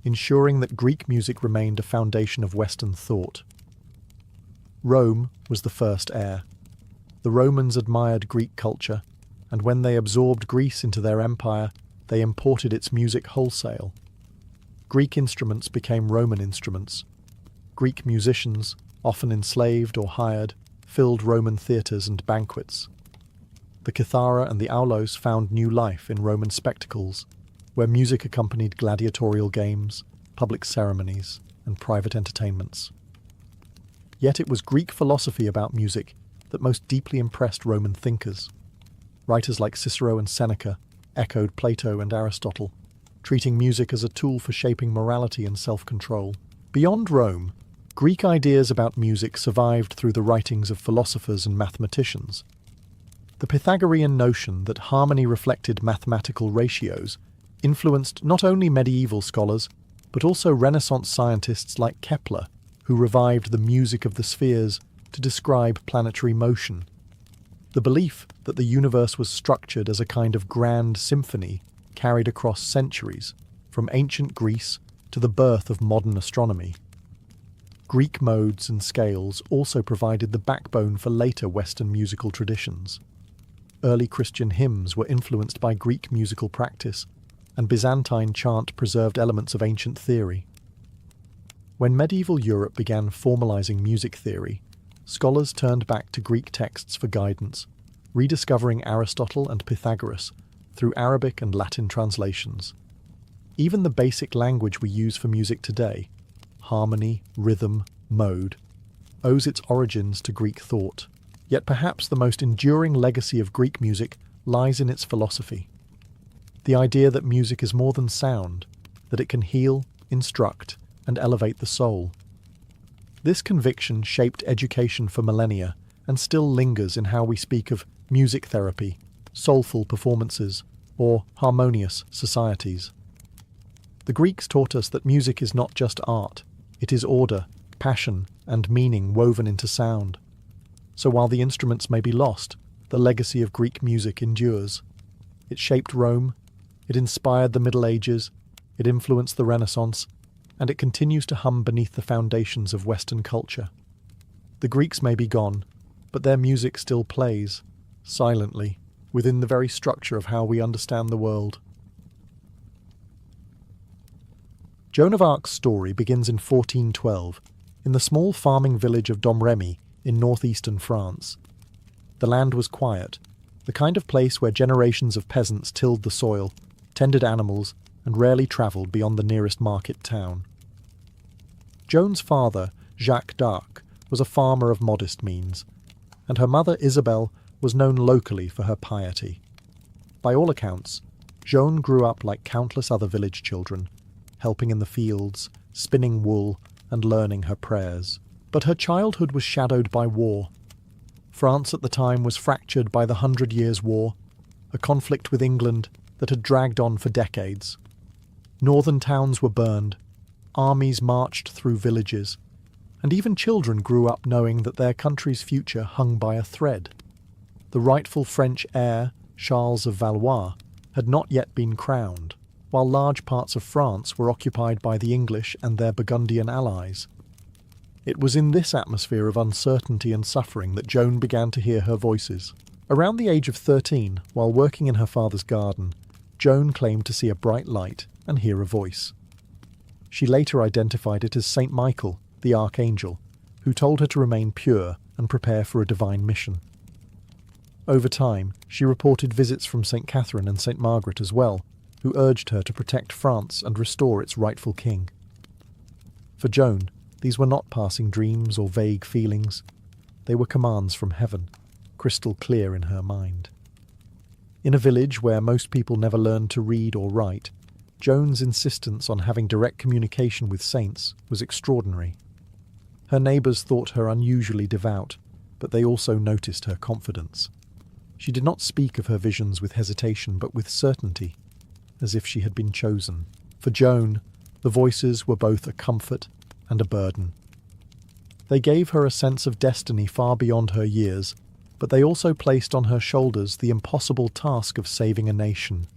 ensuring that Greek music remained a foundation of Western thought. Rome was the first heir. The Romans admired Greek culture, and when they absorbed Greece into their empire, they imported its music wholesale. Greek instruments became Roman instruments. Greek musicians, often enslaved or hired, filled Roman theatres and banquets. The kithara and the aulos found new life in Roman spectacles, where music accompanied gladiatorial games, public ceremonies, and private entertainments. Yet it was Greek philosophy about music that most deeply impressed Roman thinkers. Writers like Cicero and Seneca echoed Plato and Aristotle, treating music as a tool for shaping morality and self-control. Beyond Rome, Greek ideas about music survived through the writings of philosophers and mathematicians. The Pythagorean notion that harmony reflected mathematical ratios influenced not only medieval scholars, but also Renaissance scientists like Kepler, who revived the music of the spheres to describe planetary motion. The belief that the universe was structured as a kind of grand symphony carried across centuries, from ancient Greece to the birth of modern astronomy. Greek modes and scales also provided the backbone for later Western musical traditions. Early Christian hymns were influenced by Greek musical practice, and Byzantine chant preserved elements of ancient theory. When medieval Europe began formalizing music theory, scholars turned back to Greek texts for guidance, rediscovering Aristotle and Pythagoras through Arabic and Latin translations. Even the basic language we use for music today, harmony, rhythm, mode, owes its origins to Greek thought. Yet perhaps the most enduring legacy of Greek music lies in its philosophy. The idea that music is more than sound, that it can heal, instruct, and elevate the soul. This conviction shaped education for millennia and still lingers in how we speak of music therapy, soulful performances, or harmonious societies. The Greeks taught us that music is not just art, it is order, passion, and meaning woven into sound. So while the instruments may be lost, the legacy of Greek music endures. It shaped Rome, it inspired the Middle Ages, it influenced the Renaissance, and it continues to hum beneath the foundations of Western culture. The Greeks may be gone, but their music still plays, silently, within the very structure of how we understand the world. Joan of Arc's story begins in 1412, in the small farming village of Domremy in northeastern France. The land was quiet, the kind of place where generations of peasants tilled the soil, tended animals, and rarely travelled beyond the nearest market town. Joan's father, Jacques d'Arc, was a farmer of modest means, and her mother Isabel was known locally for her piety. By all accounts, Joan grew up like countless other village children, helping in the fields, spinning wool, and learning her prayers. But her childhood was shadowed by war. France at the time was fractured by the 100 Years' War, a conflict with England that had dragged on for decades. Northern towns were burned, armies marched through villages, and even children grew up knowing that their country's future hung by a thread. The rightful French heir, Charles of Valois, had not yet been crowned, while large parts of France were occupied by the English and their Burgundian allies. It was in this atmosphere of uncertainty and suffering that Joan began to hear her voices. Around the age of 13, while working in her father's garden, Joan claimed to see a bright light and hear a voice. She later identified it as Saint Michael, the archangel, who told her to remain pure and prepare for a divine mission. Over time, she reported visits from St. Catherine and St. Margaret as well, who urged her to protect France and restore its rightful king. For Joan, these were not passing dreams or vague feelings. They were commands from heaven, crystal clear in her mind. In a village where most people never learned to read or write, Joan's insistence on having direct communication with saints was extraordinary. Her neighbours thought her unusually devout, but they also noticed her confidence. She did not speak of her visions with hesitation, but with certainty, as if she had been chosen. For Joan, the voices were both a comfort and a burden. They gave her a sense of destiny far beyond her years, but they also placed on her shoulders the impossible task of saving a nation.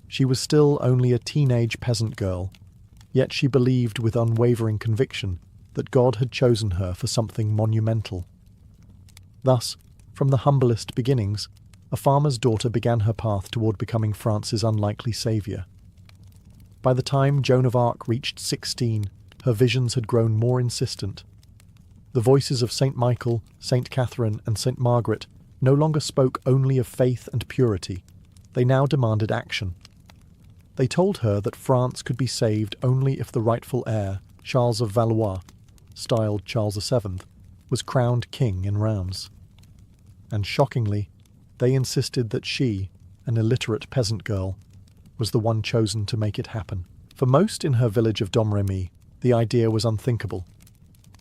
She was still only a teenage peasant girl, yet she believed with unwavering conviction that God had chosen her for something monumental. Thus, from the humblest beginnings, a farmer's daughter began her path toward becoming France's unlikely saviour. By the time Joan of Arc reached 16, her visions had grown more insistent. The voices of St. Michael, St. Catherine, and St. Margaret no longer spoke only of faith and purity. They now demanded action. They told her that France could be saved only if the rightful heir, Charles of Valois, styled Charles VII, was crowned king in Reims. And shockingly, they insisted that she, an illiterate peasant girl, was the one chosen to make it happen. For most in her village of Domremy, the idea was unthinkable.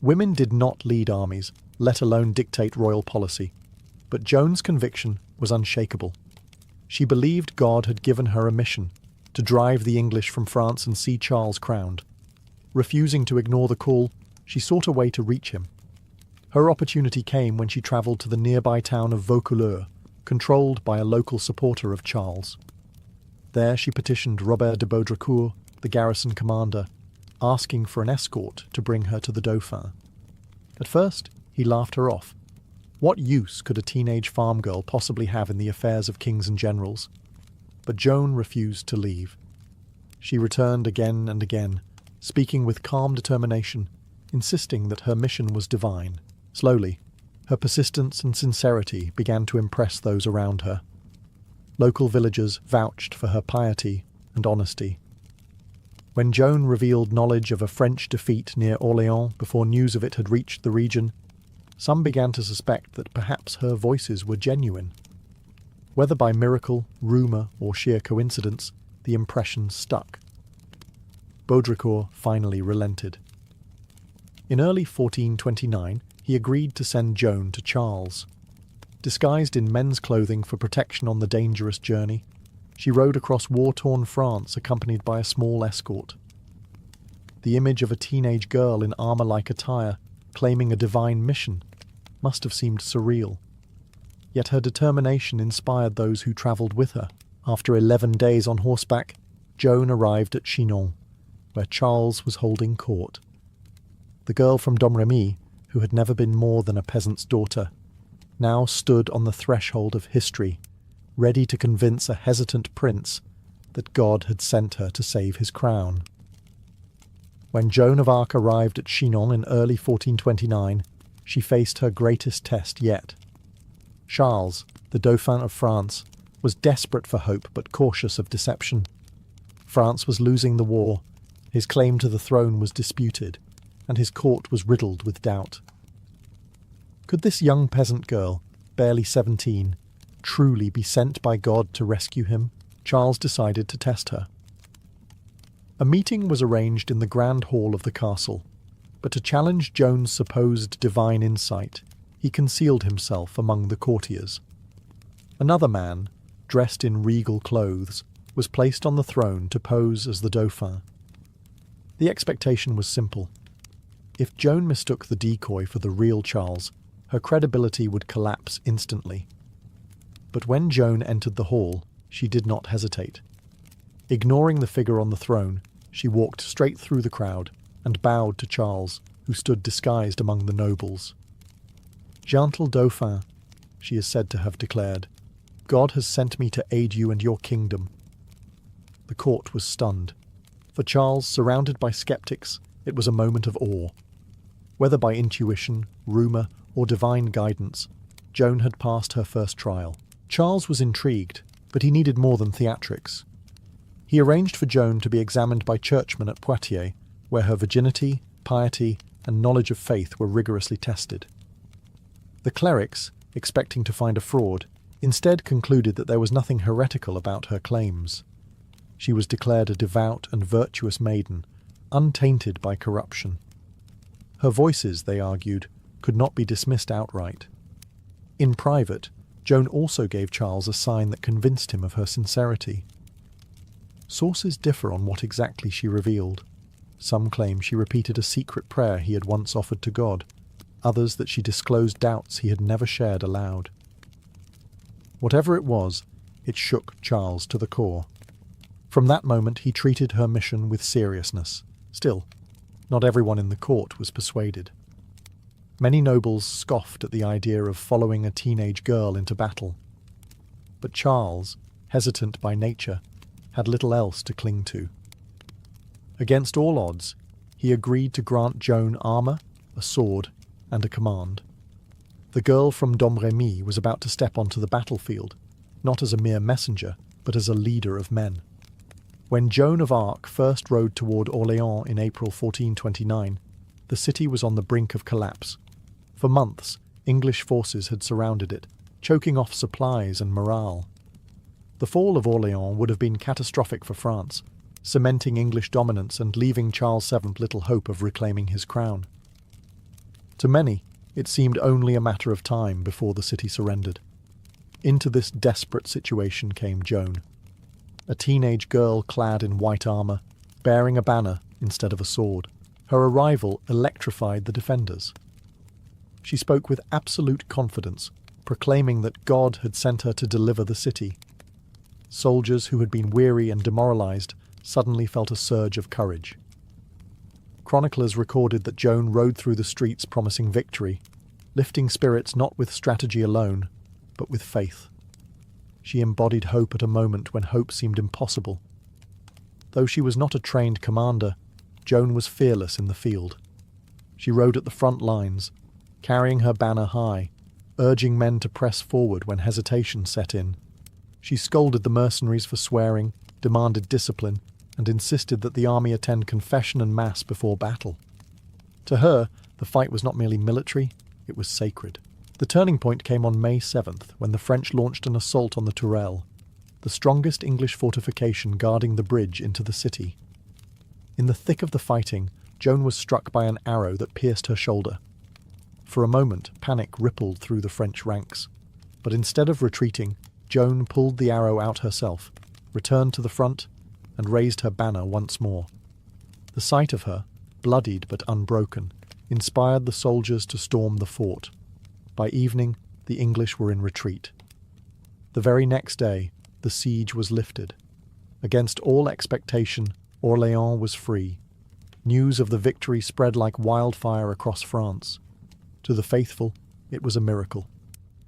Women did not lead armies, let alone dictate royal policy. But Joan's conviction was unshakable. She believed God had given her a mission, to drive the English from France and see Charles crowned. Refusing to ignore the call, she sought a way to reach him. Her opportunity came when she travelled to the nearby town of Vaucouleurs, controlled by a local supporter of Charles. There she petitioned Robert de Baudricourt, the garrison commander, asking for an escort to bring her to the Dauphin. At first, he laughed her off. What use could a teenage farm girl possibly have in the affairs of kings and generals? But Joan refused to leave. She returned again and again, speaking with calm determination, insisting that her mission was divine. Slowly, her persistence and sincerity began to impress those around her. Local villagers vouched for her piety and honesty. When Joan revealed knowledge of a French defeat near Orléans before news of it had reached the region, some began to suspect that perhaps her voices were genuine. Whether by miracle, rumour, or sheer coincidence, the impression stuck. Baudricourt finally relented. In early 1429, he agreed to send Joan to Charles. Disguised in men's clothing for protection on the dangerous journey, she rode across war-torn France accompanied by a small escort. The image of a teenage girl in armour-like attire, claiming a divine mission, must have seemed surreal. Yet her determination inspired those who travelled with her. After 11 days on horseback, Joan arrived at Chinon, where Charles was holding court. The girl from Domremy, who had never been more than a peasant's daughter, now stood on the threshold of history, ready to convince a hesitant prince that God had sent her to save his crown. When Joan of Arc arrived at Chinon in early 1429, she faced her greatest test yet. Charles, the Dauphin of France, was desperate for hope but cautious of deception. France was losing the war, his claim to the throne was disputed, and his court was riddled with doubt. Could this young peasant girl, barely 17, truly be sent by God to rescue him? Charles decided to test her. A meeting was arranged in the grand hall of the castle, but to challenge Joan's supposed divine insight, he concealed himself among the courtiers. Another man, dressed in regal clothes, was placed on the throne to pose as the Dauphin. The expectation was simple. If Joan mistook the decoy for the real Charles, her credibility would collapse instantly. But when Joan entered the hall, she did not hesitate. Ignoring the figure on the throne, she walked straight through the crowd and bowed to Charles, who stood disguised among the nobles. "Gentle Dauphin," she is said to have declared, "God has sent me to aid you and your kingdom." The court was stunned. For Charles, surrounded by skeptics, it was a moment of awe. Whether by intuition, rumour, or divine guidance, Joan had passed her first trial. Charles was intrigued, but he needed more than theatrics. He arranged for Joan to be examined by churchmen at Poitiers, where her virginity, piety, and knowledge of faith were rigorously tested. The clerics, expecting to find a fraud, instead concluded that there was nothing heretical about her claims. She was declared a devout and virtuous maiden, untainted by corruption. Her voices, they argued, could not be dismissed outright. In private, Joan also gave Charles a sign that convinced him of her sincerity. Sources differ on what exactly she revealed. Some claim she repeated a secret prayer he had once offered to God, others that she disclosed doubts he had never shared aloud. Whatever it was, it shook Charles to the core. From that moment he treated her mission with seriousness. Still, not everyone in the court was persuaded. Many nobles scoffed at the idea of following a teenage girl into battle. But Charles, hesitant by nature, had little else to cling to. Against all odds, he agreed to grant Joan armour, a sword, and a command. The girl from Domremy was about to step onto the battlefield, not as a mere messenger, but as a leader of men. When Joan of Arc first rode toward Orléans in April 1429, the city was on the brink of collapse. For months, English forces had surrounded it, choking off supplies and morale. The fall of Orléans would have been catastrophic for France, cementing English dominance and leaving Charles VII little hope of reclaiming his crown. To many, it seemed only a matter of time before the city surrendered. Into this desperate situation came Joan, a teenage girl clad in white armour, bearing a banner instead of a sword. Her arrival electrified the defenders. She spoke with absolute confidence, proclaiming that God had sent her to deliver the city. Soldiers who had been weary and demoralised suddenly felt a surge of courage. Chroniclers recorded that Joan rode through the streets promising victory, lifting spirits not with strategy alone, but with faith. She embodied hope at a moment when hope seemed impossible. Though she was not a trained commander, Joan was fearless in the field. She rode at the front lines, carrying her banner high, urging men to press forward when hesitation set in. She scolded the mercenaries for swearing, demanded discipline, and insisted that the army attend confession and mass before battle. To her, the fight was not merely military, it was sacred. The turning point came on May 7th, when the French launched an assault on the Tourelle, the strongest English fortification guarding the bridge into the city. In the thick of the fighting, Joan was struck by an arrow that pierced her shoulder. For a moment, panic rippled through the French ranks, but instead of retreating, Joan pulled the arrow out herself, returned to the front, and raised her banner once more. The sight of her, bloodied but unbroken, inspired the soldiers to storm the fort. By evening, the English were in retreat. The very next day, the siege was lifted. Against all expectation, Orléans was free. News of the victory spread like wildfire across France. To the faithful, it was a miracle.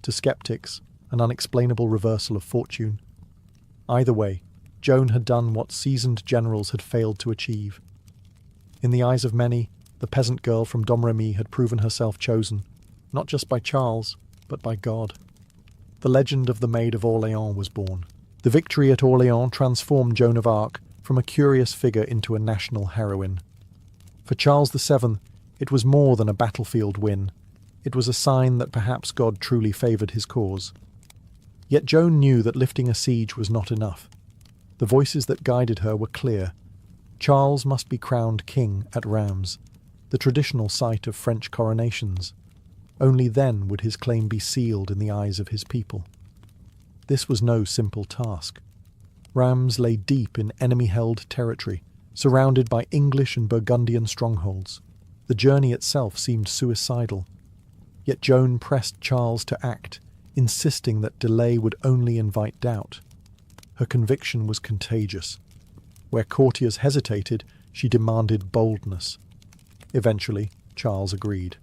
To skeptics, an unexplainable reversal of fortune. Either way, Joan had done what seasoned generals had failed to achieve. In the eyes of many, the peasant girl from Domremy had proven herself chosen, not just by Charles, but by God. The legend of the Maid of Orléans was born. The victory at Orléans transformed Joan of Arc from a curious figure into a national heroine. For Charles VII, it was more than a battlefield win. It was a sign that perhaps God truly favoured his cause. Yet Joan knew that lifting a siege was not enough. The voices that guided her were clear. Charles must be crowned king at Reims, the traditional site of French coronations. Only then would his claim be sealed in the eyes of his people. This was no simple task. Reims lay deep in enemy-held territory, surrounded by English and Burgundian strongholds. The journey itself seemed suicidal. Yet Joan pressed Charles to act, insisting that delay would only invite doubt. Her conviction was contagious. Where courtiers hesitated, she demanded boldness. Eventually, Charles agreed.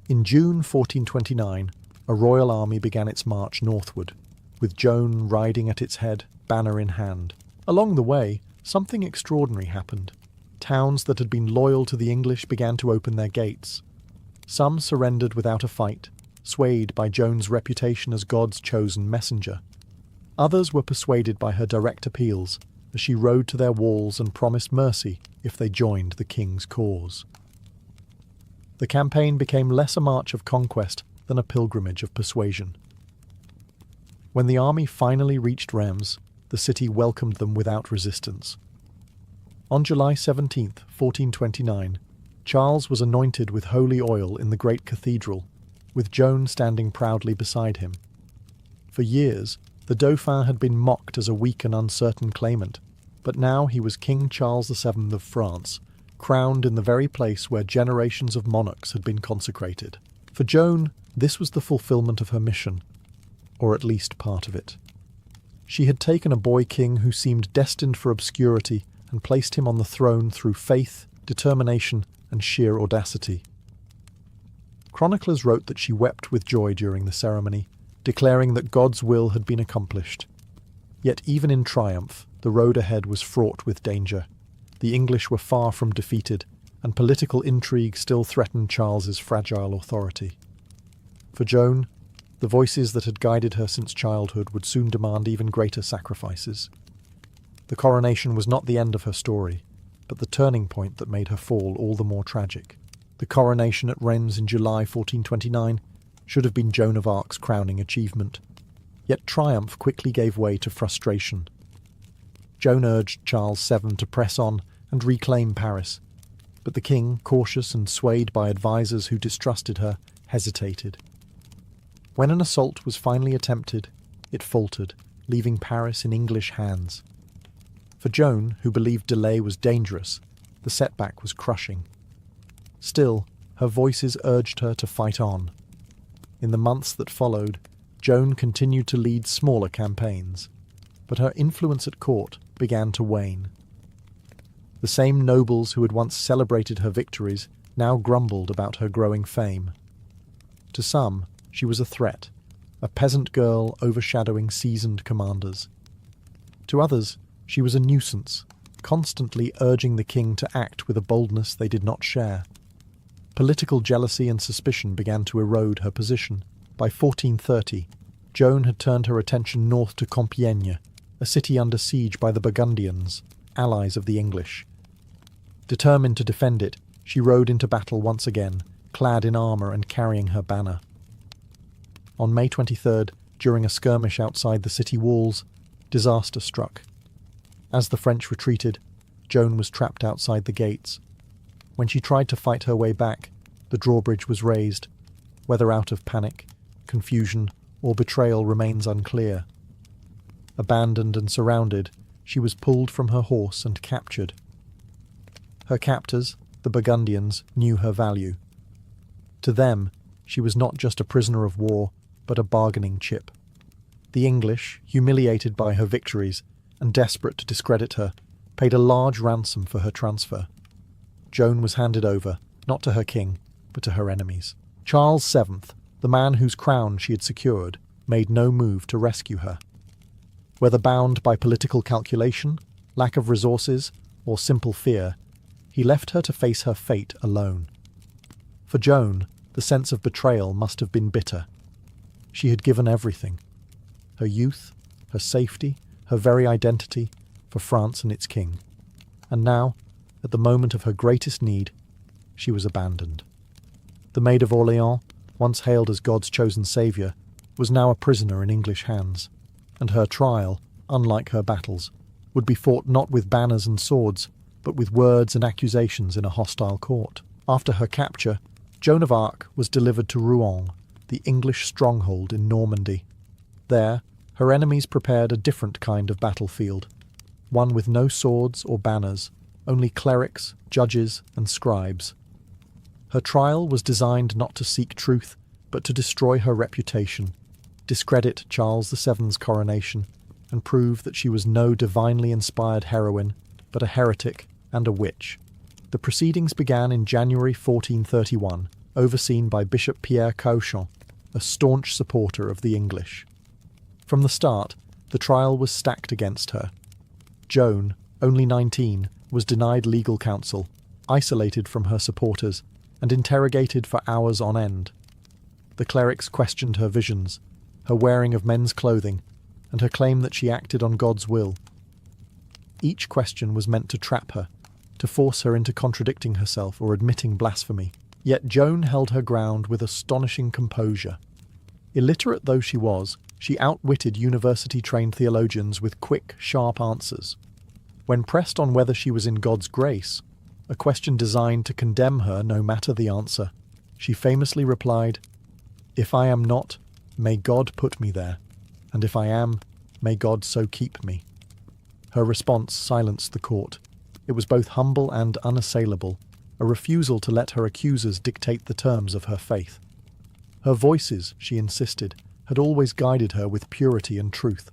In June 1429, a royal army began its march northward, with Joan riding at its head, banner in hand. Along the way, something extraordinary happened. Towns that had been loyal to the English began to open their gates. Some surrendered without a fight, swayed by Joan's reputation as God's chosen messenger. Others were persuaded by her direct appeals, as she rode to their walls and promised mercy if they joined the king's cause. The campaign became less a march of conquest than a pilgrimage of persuasion. When the army finally reached Reims, the city welcomed them without resistance. On July 17, 1429, Charles was anointed with holy oil in the great cathedral, with Joan standing proudly beside him. For years, the Dauphin had been mocked as a weak and uncertain claimant, but now he was King Charles VII of France, crowned in the very place where generations of monarchs had been consecrated. For Joan, this was the fulfillment of her mission, or at least part of it. She had taken a boy king who seemed destined for obscurity and placed him on the throne through faith, determination, and sheer audacity. Chroniclers wrote that she wept with joy during the ceremony, declaring that God's will had been accomplished. Yet even in triumph, the road ahead was fraught with danger. The English were far from defeated, and political intrigue still threatened Charles's fragile authority. For Joan, the voices that had guided her since childhood would soon demand even greater sacrifices. The coronation was not the end of her story, but the turning point that made her fall all the more tragic. The coronation at Reims in July 1429 should have been Joan of Arc's crowning achievement. Yet triumph quickly gave way to frustration. Joan urged Charles VII to press on and reclaim Paris, but the king, cautious and swayed by advisers who distrusted her, hesitated. When an assault was finally attempted, it faltered, leaving Paris in English hands. For Joan, who believed delay was dangerous, the setback was crushing. Still, her voices urged her to fight on. In the months that followed, Joan continued to lead smaller campaigns, but her influence at court began to wane. The same nobles who had once celebrated her victories now grumbled about her growing fame. To some, she was a threat, a peasant girl overshadowing seasoned commanders. To others, she was a nuisance, constantly urging the king to act with a boldness they did not share. Political jealousy and suspicion began to erode her position. By 1430, Joan had turned her attention north to Compiègne, a city under siege by the Burgundians, allies of the English. Determined to defend it, she rode into battle once again, clad in armour and carrying her banner. On May 23rd, during a skirmish outside the city walls, disaster struck. As the French retreated, Joan was trapped outside the gates. When she tried to fight her way back, the drawbridge was raised. Whether out of panic, confusion, or betrayal remains unclear. Abandoned and surrounded, she was pulled from her horse and captured. Her captors, the Burgundians, knew her value. To them, she was not just a prisoner of war, but a bargaining chip. The English, humiliated by her victories and desperate to discredit her, paid a large ransom for her transfer. Joan was handed over, not to her king, but to her enemies. Charles VII, the man whose crown she had secured, made no move to rescue her. Whether bound by political calculation, lack of resources, or simple fear, he left her to face her fate alone. For Joan, the sense of betrayal must have been bitter. She had given everything: her youth, her safety, her very identity, for France and its king. And now, at the moment of her greatest need, she was abandoned. The Maid of Orleans, once hailed as God's chosen saviour, was now a prisoner in English hands, and her trial, unlike her battles, would be fought not with banners and swords, but with words and accusations in a hostile court. After her capture, Joan of Arc was delivered to Rouen, the English stronghold in Normandy. There, her enemies prepared a different kind of battlefield, one with no swords or banners, only clerics, judges, and scribes. Her trial was designed not to seek truth, but to destroy her reputation, discredit Charles VII's coronation, and prove that she was no divinely inspired heroine, but a heretic and a witch. The proceedings began in January 1431, overseen by Bishop Pierre Cauchon, a staunch supporter of the English. From the start, the trial was stacked against her. Joan, only 19, was denied legal counsel, isolated from her supporters, and interrogated for hours on end. The clerics questioned her visions, her wearing of men's clothing, and her claim that she acted on God's will. Each question was meant to trap her, to force her into contradicting herself or admitting blasphemy. Yet Joan held her ground with astonishing composure. Illiterate though she was, she outwitted university-trained theologians with quick, sharp answers. When pressed on whether she was in God's grace, a question designed to condemn her no matter the answer, she famously replied, "If I am not, may God put me there, and if I am, may God so keep me." Her response silenced the court. It was both humble and unassailable, a refusal to let her accusers dictate the terms of her faith. Her voices, she insisted, had always guided her with purity and truth.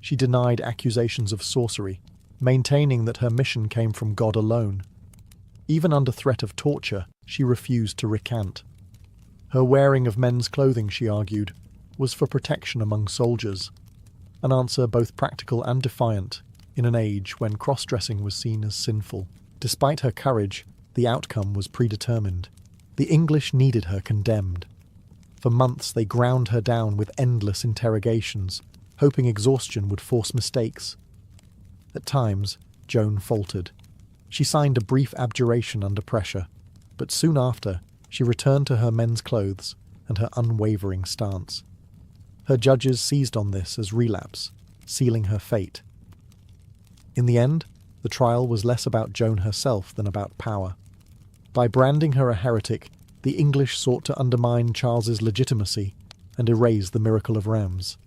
She denied accusations of sorcery, maintaining that her mission came from God alone. Even under threat of torture, she refused to recant. Her wearing of men's clothing, she argued, was for protection among soldiers, an answer both practical and defiant in an age when cross-dressing was seen as sinful. Despite her courage, the outcome was predetermined. The English needed her condemned. For months they ground her down with endless interrogations, hoping exhaustion would force mistakes. At times, Joan faltered. She signed a brief abjuration under pressure, but soon after, she returned to her men's clothes and her unwavering stance. Her judges seized on this as relapse, sealing her fate. In the end, the trial was less about Joan herself than about power. By branding her a heretic, the English sought to undermine Charles's legitimacy and erase the miracle of Rheims.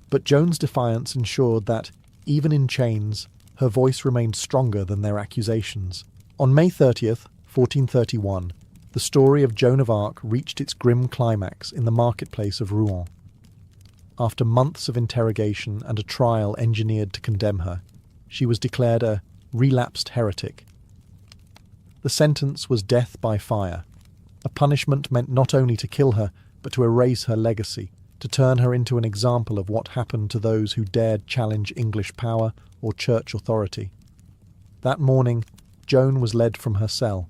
But Joan's defiance ensured that, even in chains, her voice remained stronger than their accusations. On May 30th, 1431, the story of Joan of Arc reached its grim climax in the marketplace of Rouen. After months of interrogation and a trial engineered to condemn her, she was declared a relapsed heretic. The sentence was death by fire, a punishment meant not only to kill her, but to erase her legacy, to turn her into an example of what happened to those who dared challenge English power or church authority. That morning, Joan was led from her cell.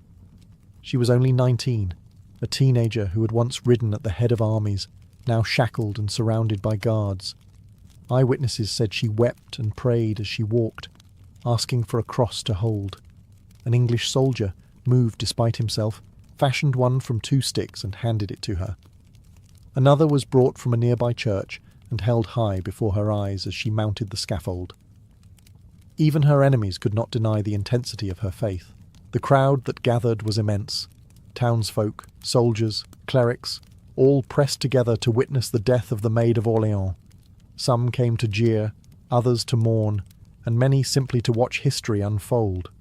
She was only 19, a teenager who had once ridden at the head of armies, now shackled and surrounded by guards. Eyewitnesses said she wept and prayed as she walked, asking for a cross to hold. An English soldier, moved despite himself, fashioned one from 2 sticks and handed it to her. Another was brought from a nearby church and held high before her eyes as she mounted the scaffold. Even her enemies could not deny the intensity of her faith. The crowd that gathered was immense. Townsfolk, soldiers, clerics, all pressed together to witness the death of the Maid of Orleans. Some came to jeer, others to mourn, and many simply to watch history unfold.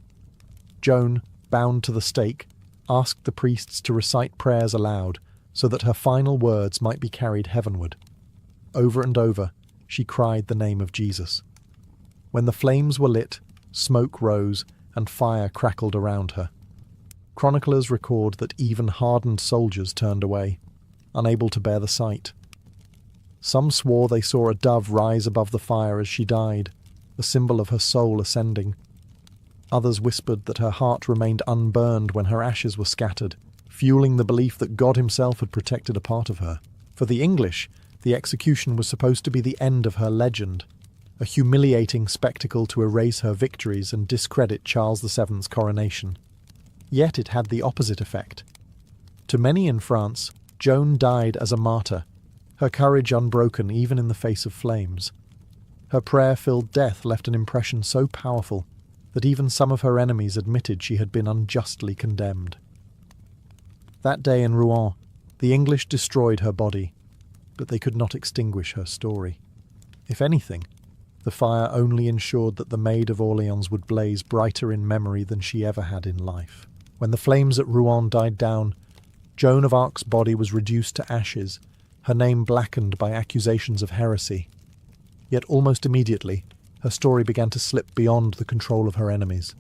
Joan, bound to the stake, asked the priests to recite prayers aloud so that her final words might be carried heavenward. Over and over, she cried the name of Jesus. When the flames were lit, smoke rose and fire crackled around her. Chroniclers record that even hardened soldiers turned away, unable to bear the sight. Some swore they saw a dove rise above the fire as she died, a symbol of her soul ascending. Others whispered that her heart remained unburned when her ashes were scattered, fueling the belief that God himself had protected a part of her. For the English, the execution was supposed to be the end of her legend, a humiliating spectacle to erase her victories and discredit Charles VII's coronation. Yet it had the opposite effect. To many in France, Joan died as a martyr, her courage unbroken even in the face of flames. Her prayer-filled death left an impression so powerful that even some of her enemies admitted she had been unjustly condemned. That day in Rouen, the English destroyed her body, but they could not extinguish her story. If anything, the fire only ensured that the Maid of Orleans would blaze brighter in memory than she ever had in life. When the flames at Rouen died down, Joan of Arc's body was reduced to ashes, her name blackened by accusations of heresy. Yet almost immediately, her story began to slip beyond the control of her enemies.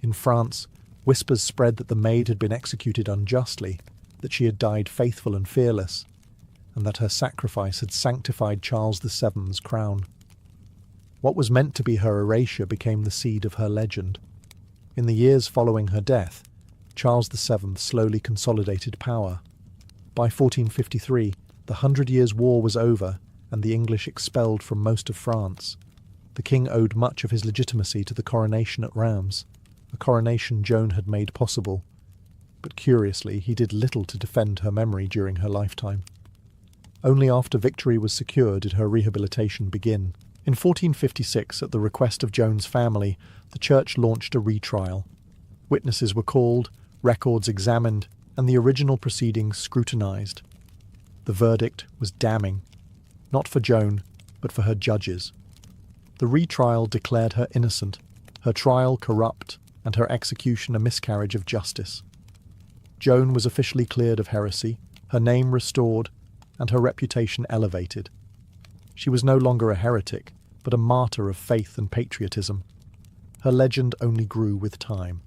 In France, whispers spread that the maid had been executed unjustly, that she had died faithful and fearless, and that her sacrifice had sanctified Charles VII's crown. What was meant to be her erasure became the seed of her legend. In the years following her death, Charles VII slowly consolidated power. By 1453, the 100 Years' War was over and the English expelled from most of France. The king owed much of his legitimacy to the coronation at Reims, a coronation Joan had made possible. But curiously, he did little to defend her memory during her lifetime. Only after victory was secured did her rehabilitation begin. In 1456, at the request of Joan's family, the church launched a retrial. Witnesses were called, records examined, and the original proceedings scrutinized. The verdict was damning, not for Joan, but for her judges. The retrial declared her innocent, her trial corrupt, and her execution a miscarriage of justice. Joan was officially cleared of heresy, her name restored, and her reputation elevated. She was no longer a heretic, but a martyr of faith and patriotism. Her legend only grew with time.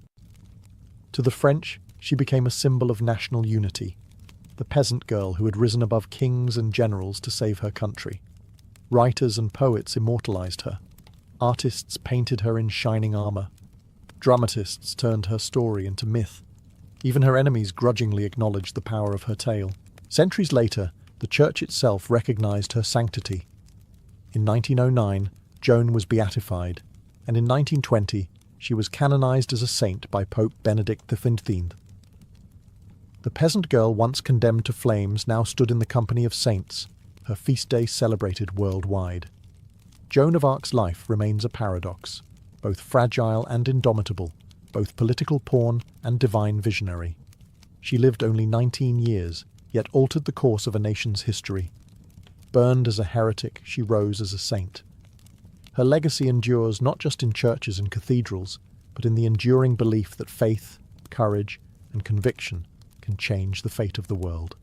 To the French, she became a symbol of national unity, the peasant girl who had risen above kings and generals to save her country. Writers and poets immortalized her. Artists painted her in shining armor. Dramatists turned her story into myth. Even her enemies grudgingly acknowledged the power of her tale. Centuries later, the church itself recognized her sanctity. In 1909, Joan was beatified, and in 1920, she was canonized as a saint by Pope Benedict XV. The peasant girl once condemned to flames now stood in the company of saints, her feast day celebrated worldwide. Joan of Arc's life remains a paradox, both fragile and indomitable, both political pawn and divine visionary. She lived only 19 years, yet altered the course of a nation's history. Burned as a heretic, she rose as a saint. Her legacy endures not just in churches and cathedrals, but in the enduring belief that faith, courage, and conviction can change the fate of the world.